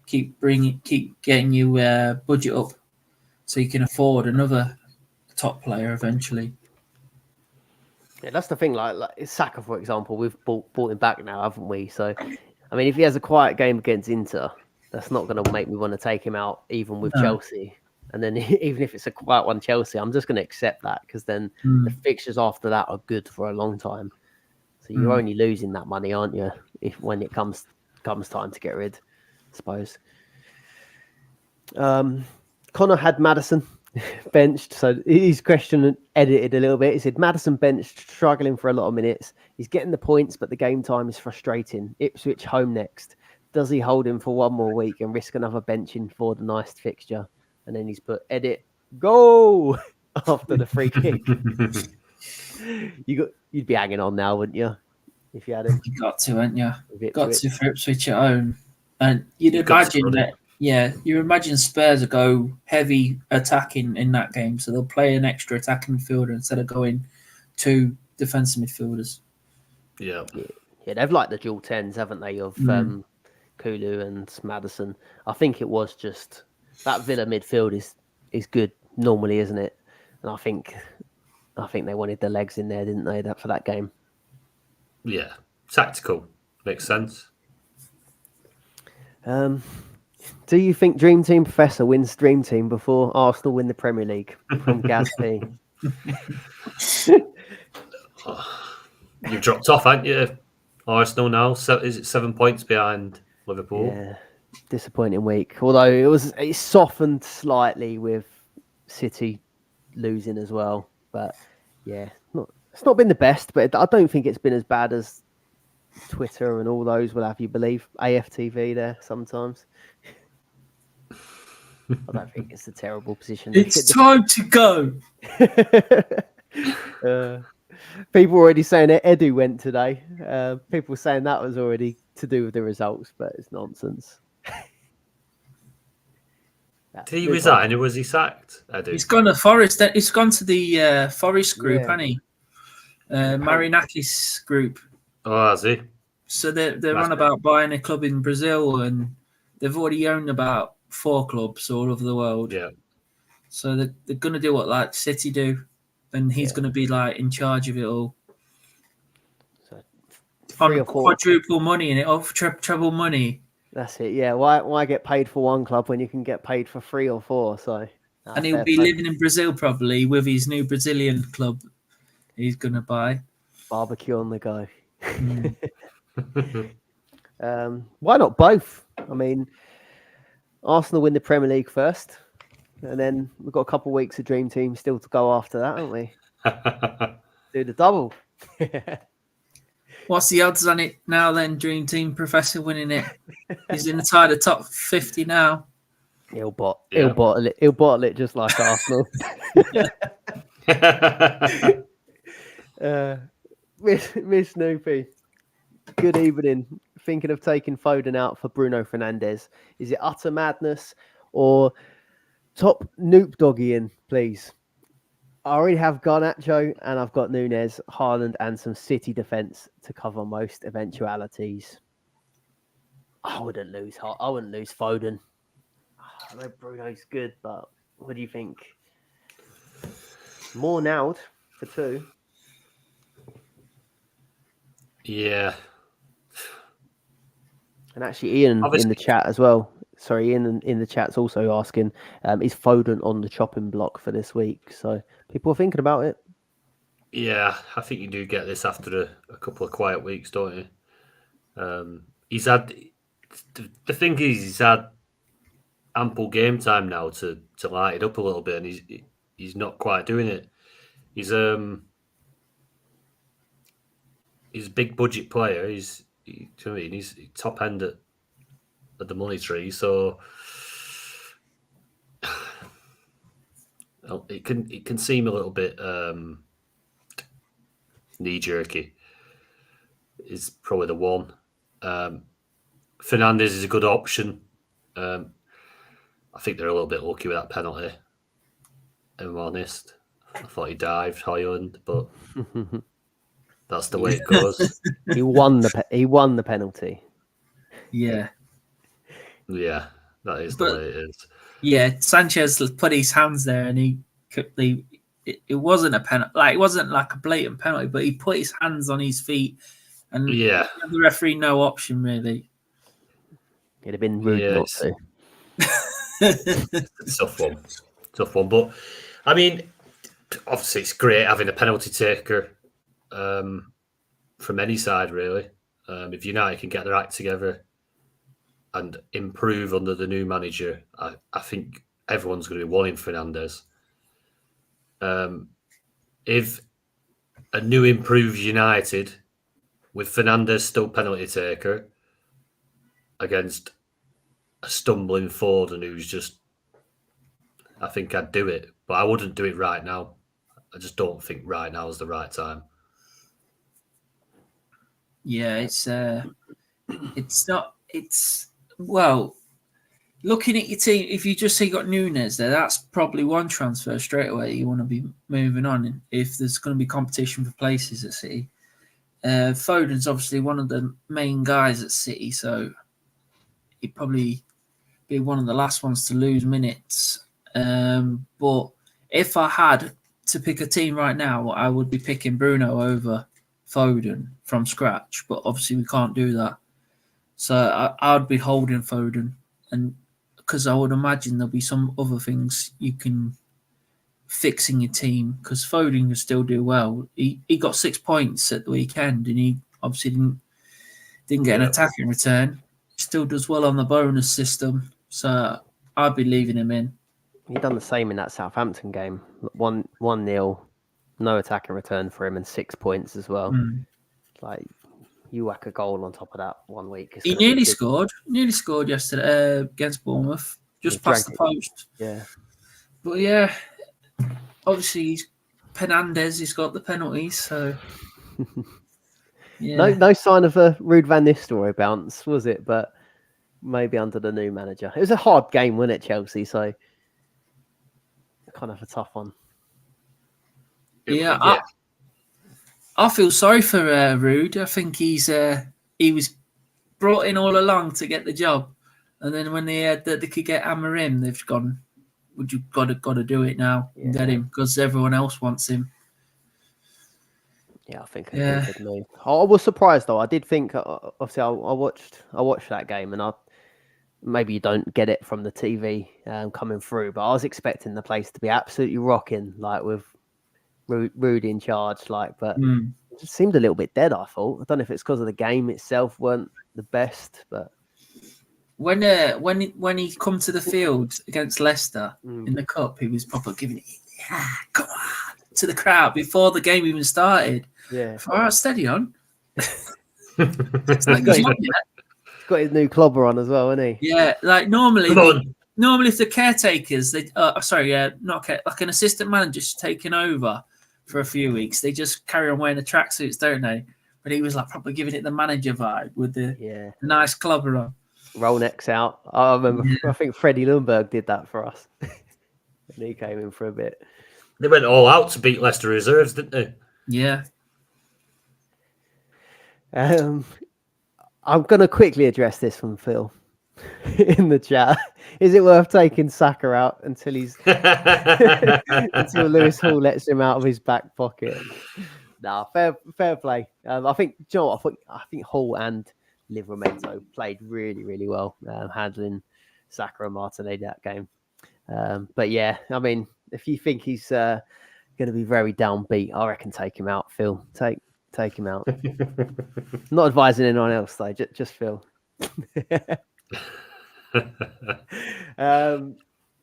keep getting you budget up, so you can afford another top player eventually. Yeah, that's the thing. Like Saka, for example, we've bought him back now, haven't we? So, I mean, if he has a quiet game against Inter, that's not going to make me want to take him out, even with Chelsea. And then even if it's a quiet one, Chelsea, I'm just going to accept that because then the fixtures after that are good for a long time. So you're only losing that money, aren't you? If when it comes time to get rid, I suppose. Connor had Maddison benched, so his question edited a little bit. He said Maddison benched, struggling for a lot of minutes. He's getting the points, but the game time is frustrating. Ipswich home next. Does he hold him for one more week and risk another benching for the nice fixture? And then he's put edit go after the free kick. You'd be hanging on now, wouldn't you? If you had him. You got to, hadn't you? With Got Ipswich. to for Ipswich at home. And you'd imagine that, you imagine Spurs will go heavy attacking in that game. So they'll play an extra attacking midfielder instead of going 2 defensive midfielders. Yeah, they've like the dual 10s, haven't they, of Kulu and Maddison. I think it was just that Villa midfield is good normally, isn't it? And I think they wanted the legs in there, didn't they, for that game? Yeah, tactical. Makes sense. Do you think Dream Team Professor wins Dream Team before Arsenal win the Premier League? From Gaz P. You've dropped off, haven't you? Arsenal now. Is it 7 points behind Liverpool? Yeah, disappointing week. Although it softened slightly with City losing as well. But yeah, it's not been the best. But I don't think it's been as bad as Twitter and all those will have you believe. AFTV there sometimes. I don't think it's a terrible position. It's time to go. People already saying that Edu went today. People saying that was already to do with the results, but it's nonsense. Did he resign or was he sacked? Edu? He's gone to Forest. He's gone to the Forest group, hasn't he? Marinakis group. Oh, has he? So they're on about buying a club in Brazil, and they've already owned about 4 clubs all over the world. Yeah. So they're going to do what like City do, and he's going to be like in charge of it all. So on quadruple money in it, treble money. That's it. Yeah. Why get paid for one club when you can get paid for 3 or 4? So. And he'll be living in Brazil probably with his new Brazilian club he's going to buy. Barbecue on the go. Why not both? I mean, Arsenal win the Premier League first, and then we've got a couple of weeks of Dream Team still to go after that, haven't we? Do the double. What's the odds on it now then, Dream Team Professor winning it? He's inside the top 50 now. He'll bottle it just like Arsenal. Miss Snoopy, good evening. Thinking of taking Foden out for Bruno Fernandes. Is it utter madness or top Noop Doggy in, please? I already have Garnacho and I've got Nunez, Haaland, and some City defence to cover most eventualities. I wouldn't lose Foden. I know Bruno's good, but what do you think? More now for 2. Yeah. And actually, Ian in the chat as well. Sorry, Ian in the chat's also asking, is Foden on the chopping block for this week? So people are thinking about it. Yeah, I think you do get this after a couple of quiet weeks, don't you? He's had the thing is he's had ample game time now to light it up a little bit, and he's not quite doing it. He's a big budget player. He's top end at the money tree, so it can seem a little bit knee jerky. Is probably the one. Fernandes is a good option. I think they're a little bit lucky with that penalty. If I'm honest, I thought he dived Haaland, but that's the way it goes. He won the penalty. Yeah. Yeah, that is the way it is. Yeah, Sanchez put his hands there, and it wasn't a penalty. Like, it wasn't like a blatant penalty, but he put his hands on his feet, and the referee no option really. It'd have been rude not to. It's a tough one. But I mean, obviously, it's great having a penalty taker. from any side, really. If United can get their act together and improve under the new manager, I think everyone's going to be wanting Fernandes. If a new improved United with Fernandes still penalty taker against a stumbling Foden who's just, I think I'd do it, but I wouldn't do it right now. I just don't think right now is the right time. Yeah, it's not. It's well, looking at your team. If you just say you got Nunes there, that's probably one transfer straight away you want to be moving on. If there's going to be competition for places at City, Foden's obviously one of the main guys at City, so he'd probably be one of the last ones to lose minutes. But if I had to pick a team right now, I would be picking Bruno over Foden from scratch. But obviously we can't do that. So I'd be holding Foden, and because I would imagine there'll be some other things you can fix in your team, because Foden can still do well. He got 6 points at the weekend, and he obviously didn't get an attacking return. He still does well on the bonus system. So I'd be leaving him in. He done the same in that Southampton game. 1-0, no attacking return for him, and 6 points as well. Like, you whack a goal on top of that 1 week. He nearly scored. Nearly scored yesterday against Bournemouth. Just past the post. Yeah. But yeah, obviously he's Fernandes. He's got the penalties. So yeah. No sign of a Ruud van Nistelrooy bounce, was it? But maybe under the new manager. It was a hard game, wasn't it, Chelsea? So kind of a tough one. Yeah. I feel sorry for Ruud. I think he was brought in all along to get the job, and then when they heard that they could get Amorim, they've gone, "Would you got to do it now and get him, because everyone else wants him." Yeah, I think good move. I was surprised though. I did think, obviously, I watched that game, and maybe you don't get it from the TV coming through, but I was expecting the place to be absolutely rocking, like with Ruud in charge, but it just seemed a little bit dead. I thought. I don't know if it's because of the game itself weren't the best, but when he come to the field against Leicester in the cup, he was probably giving it, come on, to the crowd before the game even started. Yeah, all right, steady on. He's got his new clobber on as well, isn't he? Yeah, like normally if the caretakers, like an assistant manager's taking over for a few weeks, they just carry on wearing the tracksuits, don't they? But he was like probably giving it the manager vibe with the nice clobber on. Roll necks out. I remember. I think Freddie Lundberg did that for us. And he came in for a bit. They went all out to beat Leicester reserves, didn't they? Yeah. I'm going to quickly address this from Phil in the chat. Is it worth taking Saka out until until Lewis Hall lets him out of his back pocket? Nah, fair play. I think, do you know what? I think Hall and Livramento played really, really well, handling Saka and Martinelli that game. But yeah, I mean, if you think he's going to be very downbeat, I reckon take him out, Phil. Take him out. Not advising anyone else though, just Phil.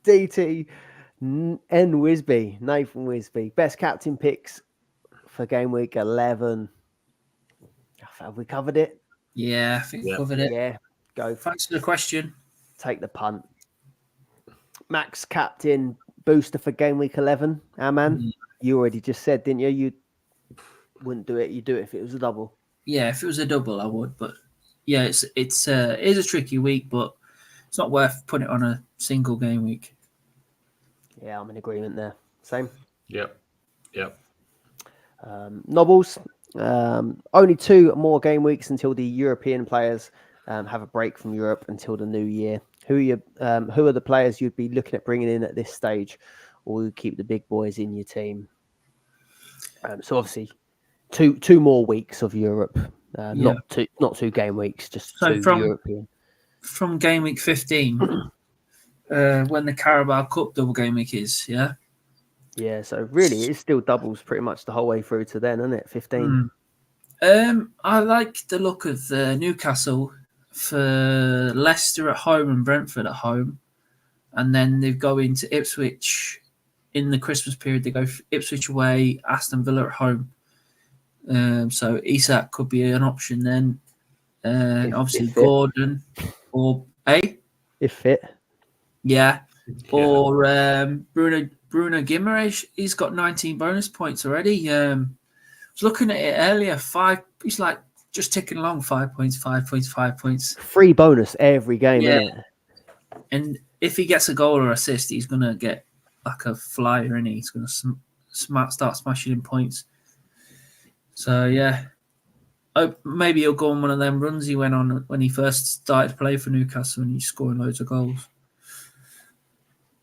DT N Wisby, Nathan Wisby, best captain picks for game week 11. Have we covered it? Yeah, I think we covered it. Yeah, go. Thanks for the question. Take the punt. Max captain booster for game week 11. Our man, you already just said, didn't you? You wouldn't do it. You do it if it was a double. Yeah, if it was a double, I would. But yeah, it is a tricky week, but it's not worth putting it on a single game week. Yeah, I'm in agreement there. Same. Yep. Nobbles. Only 2 more game weeks until the European players have a break from Europe until the new year. Who are the players you'd be looking at bringing in at this stage, or will you keep the big boys in your team? So obviously, two more weeks of Europe, not 2 game weeks, just so 2 European. From game week 15, when the Carabao Cup double game week is, yeah. Yeah, so really it's still doubles pretty much the whole way through to then, isn't it? 15. I like the look of Newcastle for Leicester at home and Brentford at home, and then they go into Ipswich in the Christmas period. They go Ipswich away, Aston Villa at home. So Isak could be an option then. Obviously if fit. Gordon or If fit. yeah, Yeah. or Bruno Guimaraes. He's got 19 bonus points already. I was looking at it earlier. He's like just ticking along. 5 points, 5 points, 5 points. Free bonus every game, Yeah. isn't it? And if he gets a goal or assist, he's gonna get like a flyer, and he's gonna start smashing in points. So yeah. Maybe he'll go on one of them runs he went on when he first started to play for Newcastle and he's scoring loads of goals.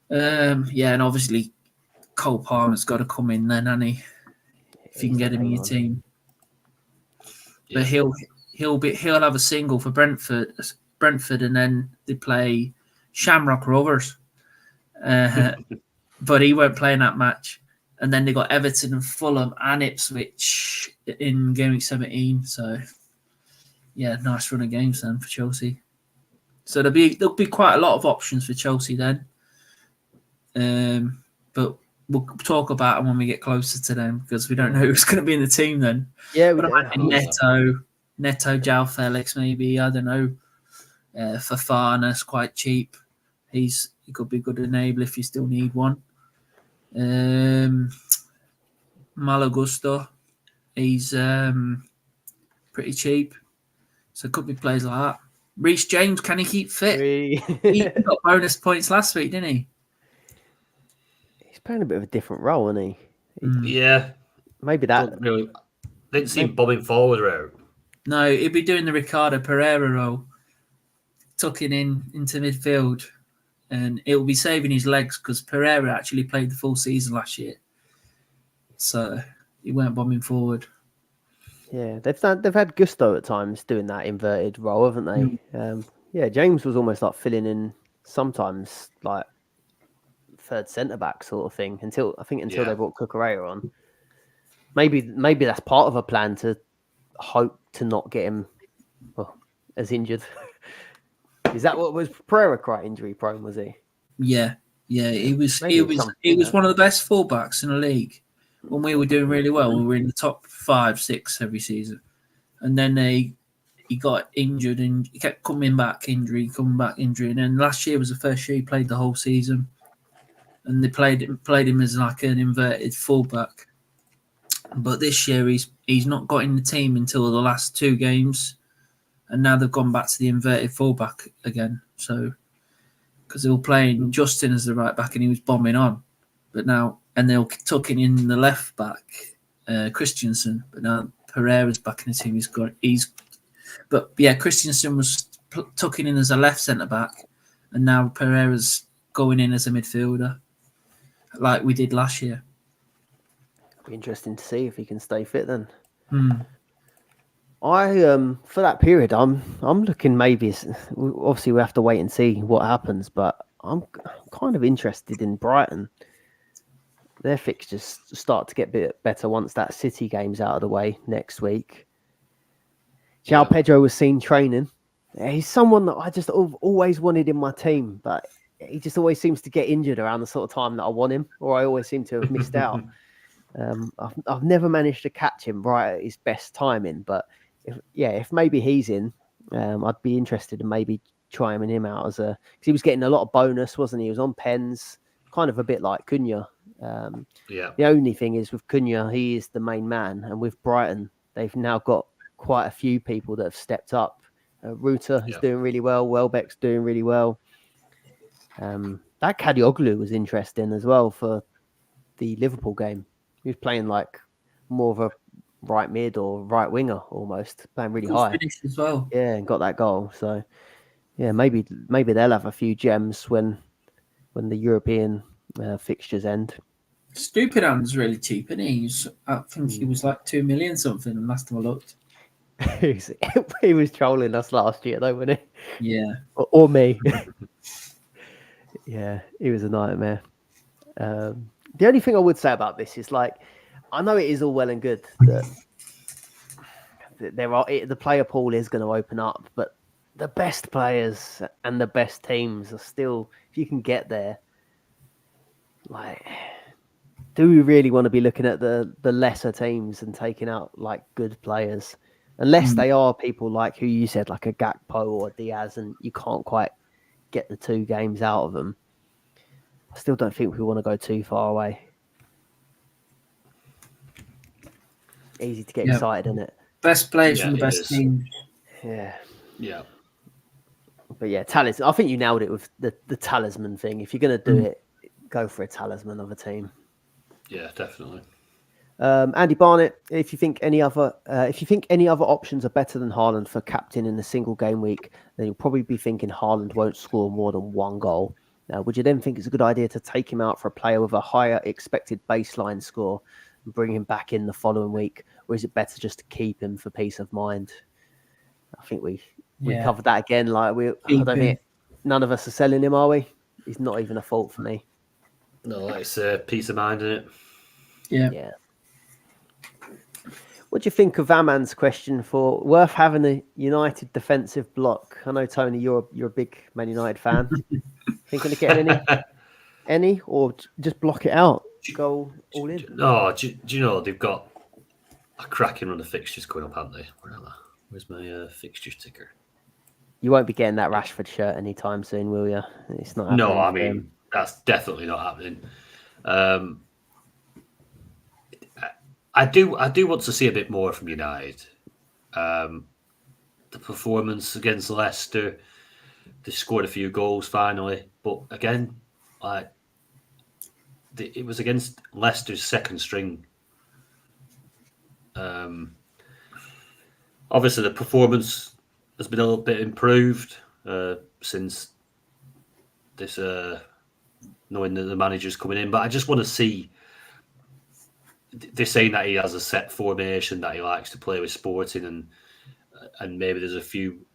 Yeah, and obviously Cole Palmer's got to come in then, hasn't he? If you can get him in your team. Yeah. But he'll have a single for Brentford, and then they play Shamrock Rovers. But he won't play in that match. And then they got Everton and Fulham and Ipswich in gameweek 17. So yeah, nice run of games then for Chelsea. So there'll be quite a lot of options for Chelsea then. But we'll talk about them when we get closer to them because we don't know who's going to be in the team then. Yeah, but I imagine Neto, João Felix, maybe. I don't know. Fafana's quite cheap. He could be a good enabler if you still need one. Malagusto, he's pretty cheap. So it could be players like that. Reece James, can he keep fit? He got bonus points last week, didn't he? He's playing a bit of a different role, isn't he? Yeah. Maybe that. Really, didn't see him bobbing forward around. No, he'd be doing the Ricardo Pereira role, tucking into midfield, and it'll be saving his legs because Pereira actually played the full season last year. So he weren't bombing forward. Yeah, they've had Gusto at times doing that inverted role, haven't they? Yeah, James was almost like filling in sometimes like third centre back sort of thing until they brought Cucurella on. Maybe that's part of a plan to hope to not get him as injured. Is that what was Pereira quite injury prone? Was he? Yeah. He was one of the best fullbacks in the league when we were doing really well. We were in the top 5, 6 every season, and then he got injured and he kept coming back injury, and then last year was the first year he played the whole season, and they played him as like an inverted fullback. But this year he's not got in the team until the last 2 games, and now they've gone back to the inverted fullback again. So because they were playing Justin as the right back and he was bombing on, but now and they were tucking in the left back Christensen, but now Pereira's back in the team. Christensen was tucking in as a left centre back, and now Pereira's going in as a midfielder, like we did last year. Be interesting to see if he can stay fit then. I for that period, I'm looking maybe. Obviously, we have to wait and see what happens, but I'm kind of interested in Brighton. Their fixtures start to get a bit better once that City game's out of the way next week. João Pedro was seen training. He's someone that I just always wanted in my team, but he just always seems to get injured around the sort of time that I want him, or I always seem to have missed out. I've never managed to catch him right at his best timing, but if maybe he's in, I'd be interested in maybe trying him out because he was getting a lot of bonus, wasn't he? He was on pens, kind of a bit like Cunha. The only thing is with Cunha, he is the main man, and with Brighton, they've now got quite a few people that have stepped up. Ruta is doing really well. Welbeck's doing really well. That Kadioglu was interesting as well for the Liverpool game. He was playing like more of a right mid or right winger almost, playing really high. Finished as well. Yeah, and got that goal. So yeah, maybe they'll have a few gems when the European fixtures end. Stupidan's really cheap, isn't he? I think he was like 2 million something last time I looked. He was trolling us last year though, wasn't he? Yeah. Or me. Yeah, he was a nightmare. The only thing I would say about this is, like, I know it is all well and good that the player pool is going to open up, but the best players and the best teams are still, if you can get there, like, do we really want to be looking at the lesser teams and taking out like good players? Unless they are people like who you said, like a Gakpo or a Diaz, and you can't quite get the 2 games out of them. I still don't think we want to go too far away. Easy to get excited, isn't it? Best players from the best team. Yeah. Yeah. But yeah, talisman. I think you nailed it with the talisman thing. If you're going to do it, go for a talisman of a team. Yeah, definitely. Andy Barnett, if you think any other options are better than Haaland for captain in a single game week, then you'll probably be thinking Haaland won't score more than 1 goal. Would you then think it's a good idea to take him out for a player with a higher expected baseline score and bring him back in the following week, or is it better just to keep him for peace of mind? I think we covered that again. Like I don't think none of us are selling him, are we? He's not even a fault for me. No, it's peace of mind, isn't it? Yeah. What do you think of Aman's question for worth having a United defensive block? I know, Tony, you're a big Man United fan. Thinking of getting any, or just block it out, go all in? No, do you know they've got a cracking run of fixtures coming up, haven't they? Where's my fixture ticker? You won't be getting that Rashford shirt anytime soon, will you? It's not happening. No, I mean that's definitely not happening. I do want to see a bit more from United. The performance against Leicester, they scored a few goals finally, but again, like it was against Leicester's second string. Obviously, the performance has been a little bit improved since this knowing that the manager's coming in, but I just want to see. They're saying that he has a set formation that he likes to play with Sporting, and maybe there's a few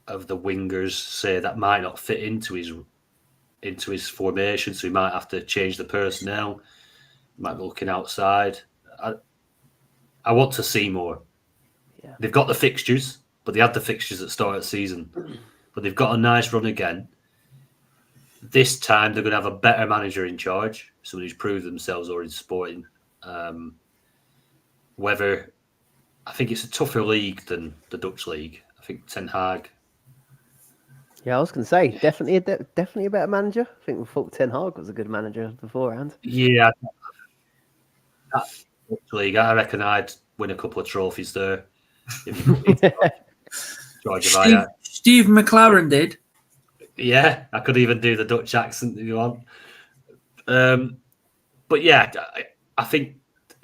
of the wingers say that might not fit into his formation, so he might have to change the personnel. He might be looking outside. I want to see more. Yeah. They've got the fixtures, but they had the fixtures at the start of the season. But they've got a nice run again. This time they're going to have a better manager in charge, someone who's proved themselves already in Sporting. Whether I think it's a tougher league than the Dutch league. I think Ten Hag. Yeah, I was going to say definitely a better manager. I think we thought Ten Hag was a good manager beforehand. Yeah, that Dutch league. I reckon I'd win a couple of trophies there. Steve McLaren did. Yeah, I could even do the Dutch accent if you want. But yeah, I think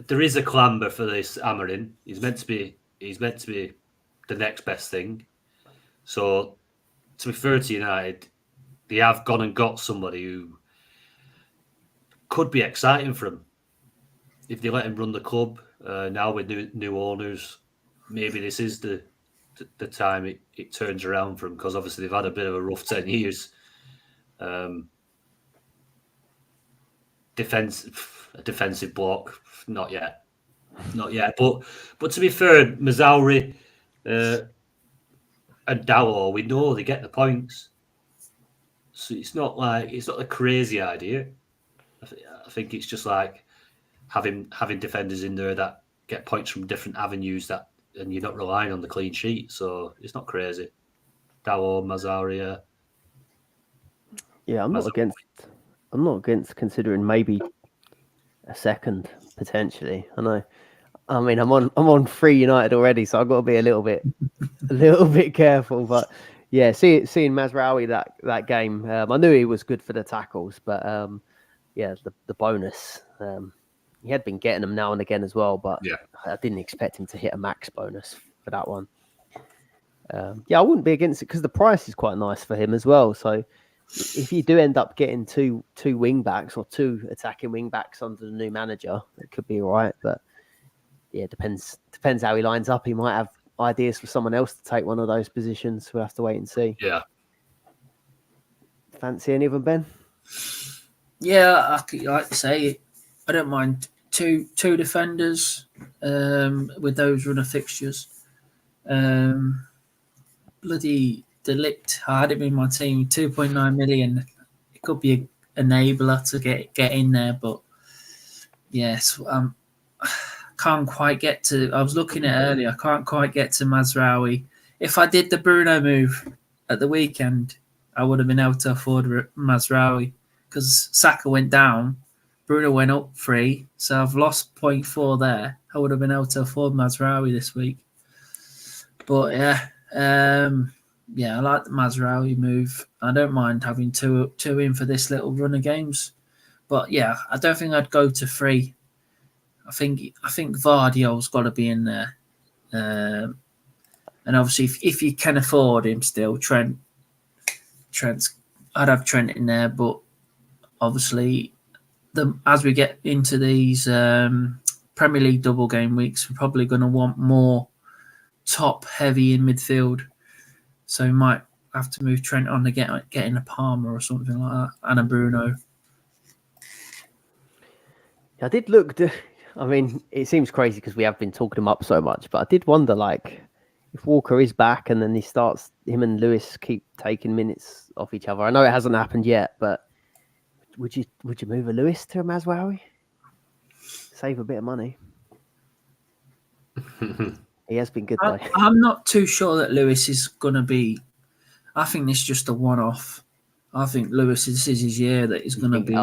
there is a clamber for this Amarin. He's meant to be the next best thing. So to be fair to United, they have gone and got somebody who could be exciting for him if they let him run the club. Now with new owners, maybe this is the time it turns around for him, because obviously they've had a bit of a rough 10 years. Defensive block, not yet. But to be fair, Mazzouri and Dalot, we know they get the points, so it's not a crazy idea. I think it's just like having defenders in there that get points from different avenues, and you're not relying on the clean sheet, so it's not crazy. Dalot, Mazzouri. Yeah, I'm not against considering maybe a second potentially. I mean, I'm on 3 United already, so I've got to be a little bit careful. But yeah, seeing Mazraoui that game, I knew he was good for the tackles, but yeah, the bonus, he had been getting them now and again as well, but yeah, I didn't expect him to hit a max bonus for that one. Yeah, I wouldn't be against it because the price is quite nice for him as well. So if you do end up getting two wing backs or 2 attacking wing backs under the new manager, it could be all right. But yeah, depends how he lines up. He might have ideas for someone else to take one of those positions. We'll have to wait and see. Yeah. Fancy any of them, Ben? Yeah, like to say, I don't mind two defenders with those run of fixtures. Bloody Delict. I had him in my team. 2.9 million. It could be an enabler to get in there, but yes, can't quite get to. I was looking at earlier. I can't quite get to Mazraoui. If I did the Bruno move at the weekend, I would have been able to afford Mazraoui because Saka went down, Bruno went up 3, so I've lost 0.4 there. I would have been able to afford Mazraoui this week. But yeah, I like the Mazraoui move. I don't mind having two in for this little run of games. But yeah, I don't think I'd go to 3. I think Vardio's got to be in there. And obviously, if you can afford him still, Trent's, I'd have Trent in there. But obviously, as we get into these Premier League double game weeks, we're probably going to want more top heavy in midfield. So we might have to move Trent on to get in a Palmer or something like that, and a Bruno. I did look. I mean, it seems crazy because we have been talking him up so much, but I did wonder, like, if Walker is back and then him and Lewis keep taking minutes off each other. I know it hasn't happened yet, but would you move a Lewis to a Mazraoui? Save a bit of money. He has been good though. I'm not too sure that Lewis is going to be. I think this is just a one-off. I think Lewis, this is his year that he's going to be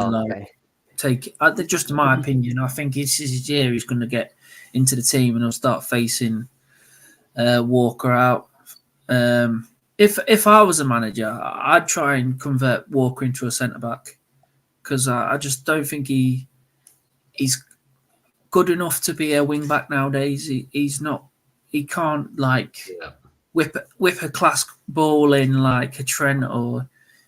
take. Just in my opinion, I think this is his year. He's going to get into the team and he'll start facing Walker out. If I was a manager, I'd try and convert Walker into a centre back because I just don't think he's good enough to be a wing back nowadays. He's not. He can't whip a class ball in like a Trent or,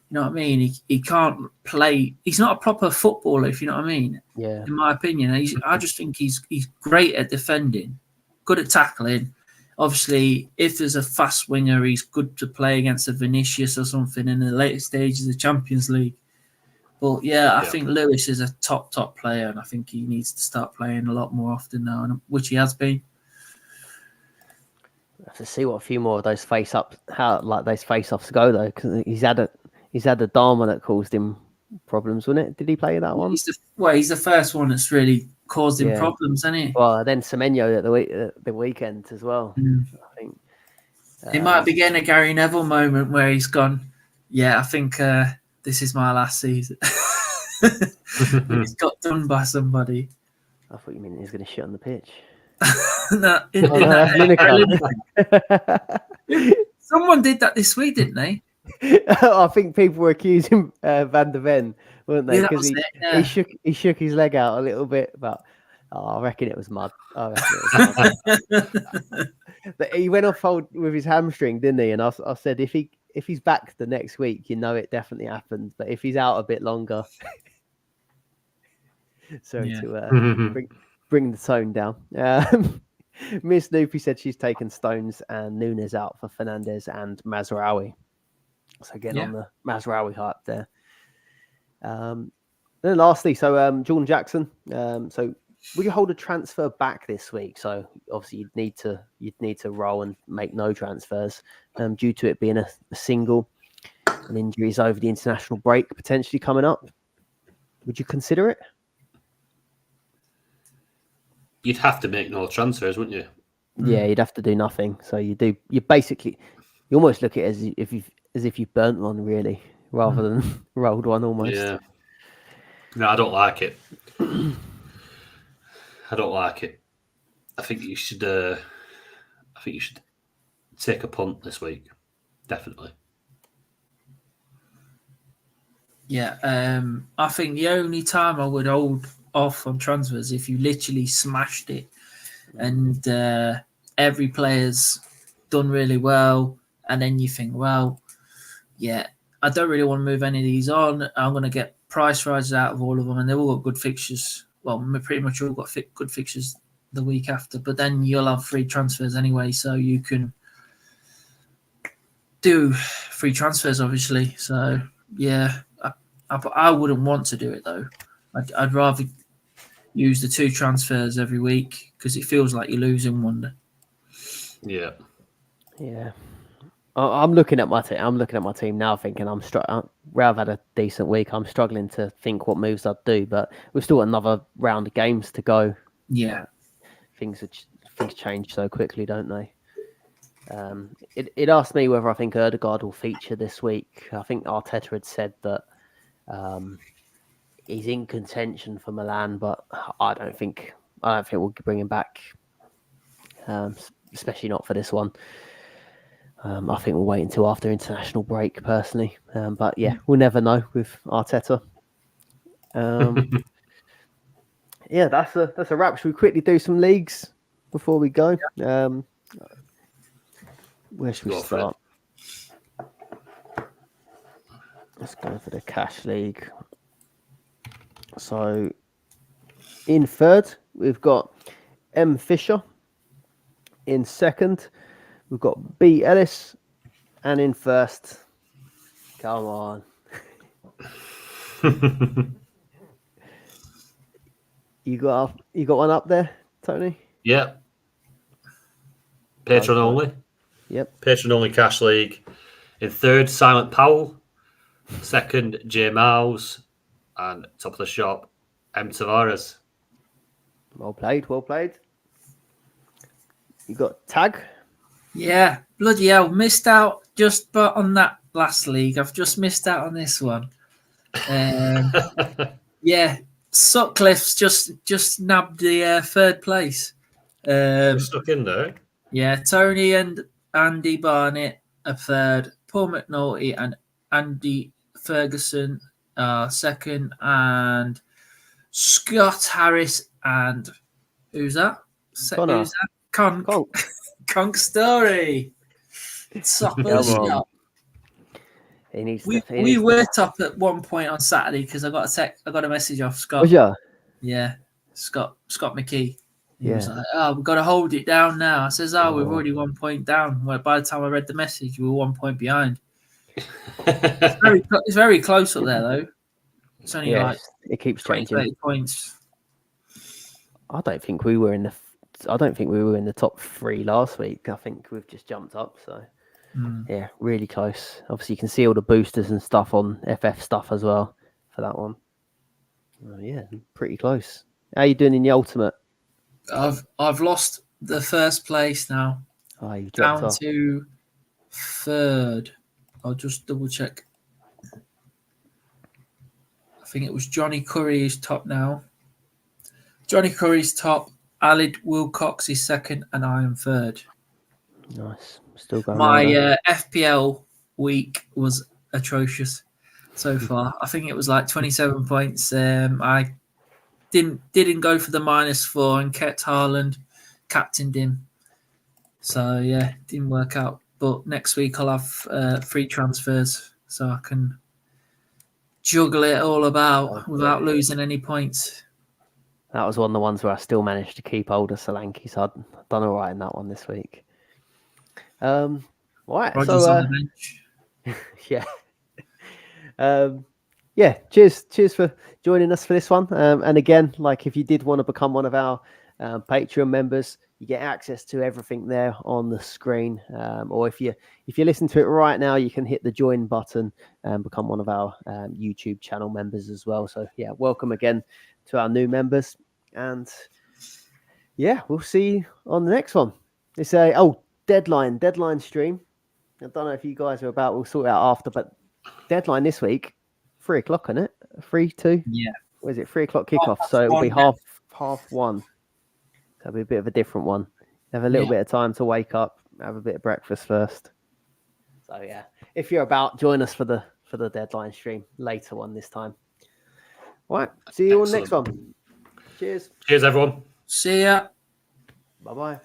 you know what I mean? He can't play. He's not a proper footballer, if you know what I mean. Yeah. In my opinion, I just think he's great at defending, good at tackling. Obviously, if there's a fast winger, he's good to play against a Vinicius or something in the later stages of the Champions League. But yeah, I think Lewis is a top player, and I think he needs to start playing a lot more often now, which he has been. I have to see what a few more of those face-offs go though, because he's had a Dharma that caused him problems, wasn't it? Did he play that one? He's the first one that's really caused him problems, hasn't he? Well, then Semenyo at the weekend as well. I think he might be getting a Gary Neville moment where he's gone, yeah, I think this is my last season. He's got done by somebody. I thought you meant he's going to shit on the pitch. Someone did that this week, didn't they? I think people were accusing Van der Ven, weren't they? Because he shook his leg out a little bit, but I reckon it was mud. But he went off with his hamstring, didn't he? And I said if he's back the next week, you know it definitely happened. But if he's out a bit longer, to bring the tone down. Miss Noopy said she's taken Stones and Nunes out for Fernandez and Mazraoui. So again on the Mazraoui hype there. Then lastly, Jordan Jackson. So will you hold a transfer back this week? So obviously you'd need to roll and make no transfers due to it being a single and injuries over the international break potentially coming up. Would you consider it? You'd have to make no transfers, wouldn't you? Yeah, you'd have to do nothing. So you almost look at it as if you've burnt one, really, rather than rolled one almost. Yeah. No, I don't like it. I don't like it. I think you should take a punt this week. Definitely. Yeah, I think the only time I would hold off on transfers if you literally smashed it and every player's done really well, and then you think, well, yeah, I don't really want to move any of these on. I'm going to get price rises out of all of them, and they've all got good fixtures. Well, pretty much all got good fixtures the week after, but then you'll have free transfers anyway, so you can do free transfers, obviously. So, yeah, I wouldn't want to do it, though. I'd rather use the 2 transfers every week because it feels like you're losing one. Yeah. Yeah. I'm looking at my team. I'm looking at my team now, thinking where I've had a decent week. I'm struggling to think what moves I'd do, but we've still got another round of games to go. Yeah. Things change so quickly, don't they? It asked me whether I think Erdegaard will feature this week. I think Arteta had said that he's in contention for Milan, but I don't think we'll bring him back, especially not for this one. I think we'll wait until after international break, personally. But yeah, we'll never know with Arteta. Yeah, that's a wrap. Should we quickly do some leagues before we go? Where should we start? Let's go for the cash league. So in third, we've got M. Fisher. In second, we've got B. Ellis. And in first, come on. You got one up there, Tony? Yep. Patron only. Yep. Patron only cash league. In third, Silent Powell. Second, J. Miles. And top of the shop, M. Tavares. Well played. You got Tag? Yeah, bloody hell, missed out just but on that last league. I've just missed out on this one. Yeah, Sutcliffe's just nabbed the third place. Stuck in there. Yeah, Tony and Andy Barnett are third. Paul McNulty and Andy Ferguson are second, and Scott Harris and who's that? Connor. Who's that? Conk Story. Top of the shop. We were top at one point on Saturday because I got a message off Scott. Was ya? Yeah, Scott McKee. He Yeah. was like, "Oh, we've got to hold it down now." I says, "Oh, we've already 1 point down." Well, by the time I read the message, we were 1 point behind. It's very close up there, though. It's only like it keeps 20, changing. 30 points. I don't think we were in the top 3 last week. I think we've just jumped up. So yeah, really close. Obviously, you can see all the boosters and stuff on FF stuff as well for that one. Yeah, pretty close. How you doing in the ultimate? I've lost the first place now. Oh, you dropped down off. to third. I'll just double check. I think it was Johnny Curry who's top now. Johnny Curry's top. Alid Wilcox is second, and I am third. Nice. Still going. My FPL week was atrocious so far. I think it was like 27 points. I didn't go for the -4 and kept Haaland, captained him. So yeah, didn't work out. But next week I'll have free transfers, so I can juggle it all about without losing any points. That was one of the ones where I still managed to keep hold of Solanke, so I've done all right in that one this week. Right, Roger's on the bench. Yeah. Yeah, cheers for joining us for this one. And again, like if you did want to become one of our Patreon members, you get access to everything there on the screen. Or if you listen to it right now, you can hit the join button and become one of our YouTube channel members as well. So yeah, welcome again to our new members. And yeah, we'll see you on the next one. It's a deadline stream. I don't know if you guys are about. We'll sort it out after, but deadline this week, 3 o'clock, isn't it? 3-2. Yeah. What is it? 3 o'clock kickoff. So it'll be half 1. That'll be a bit of a different one. Have a little bit of time to wake up, have a bit of breakfast first. So yeah, if you're about, join us for the deadline stream later one this time. All right. See you on the next one. Cheers. Cheers, everyone. See ya. Bye-bye.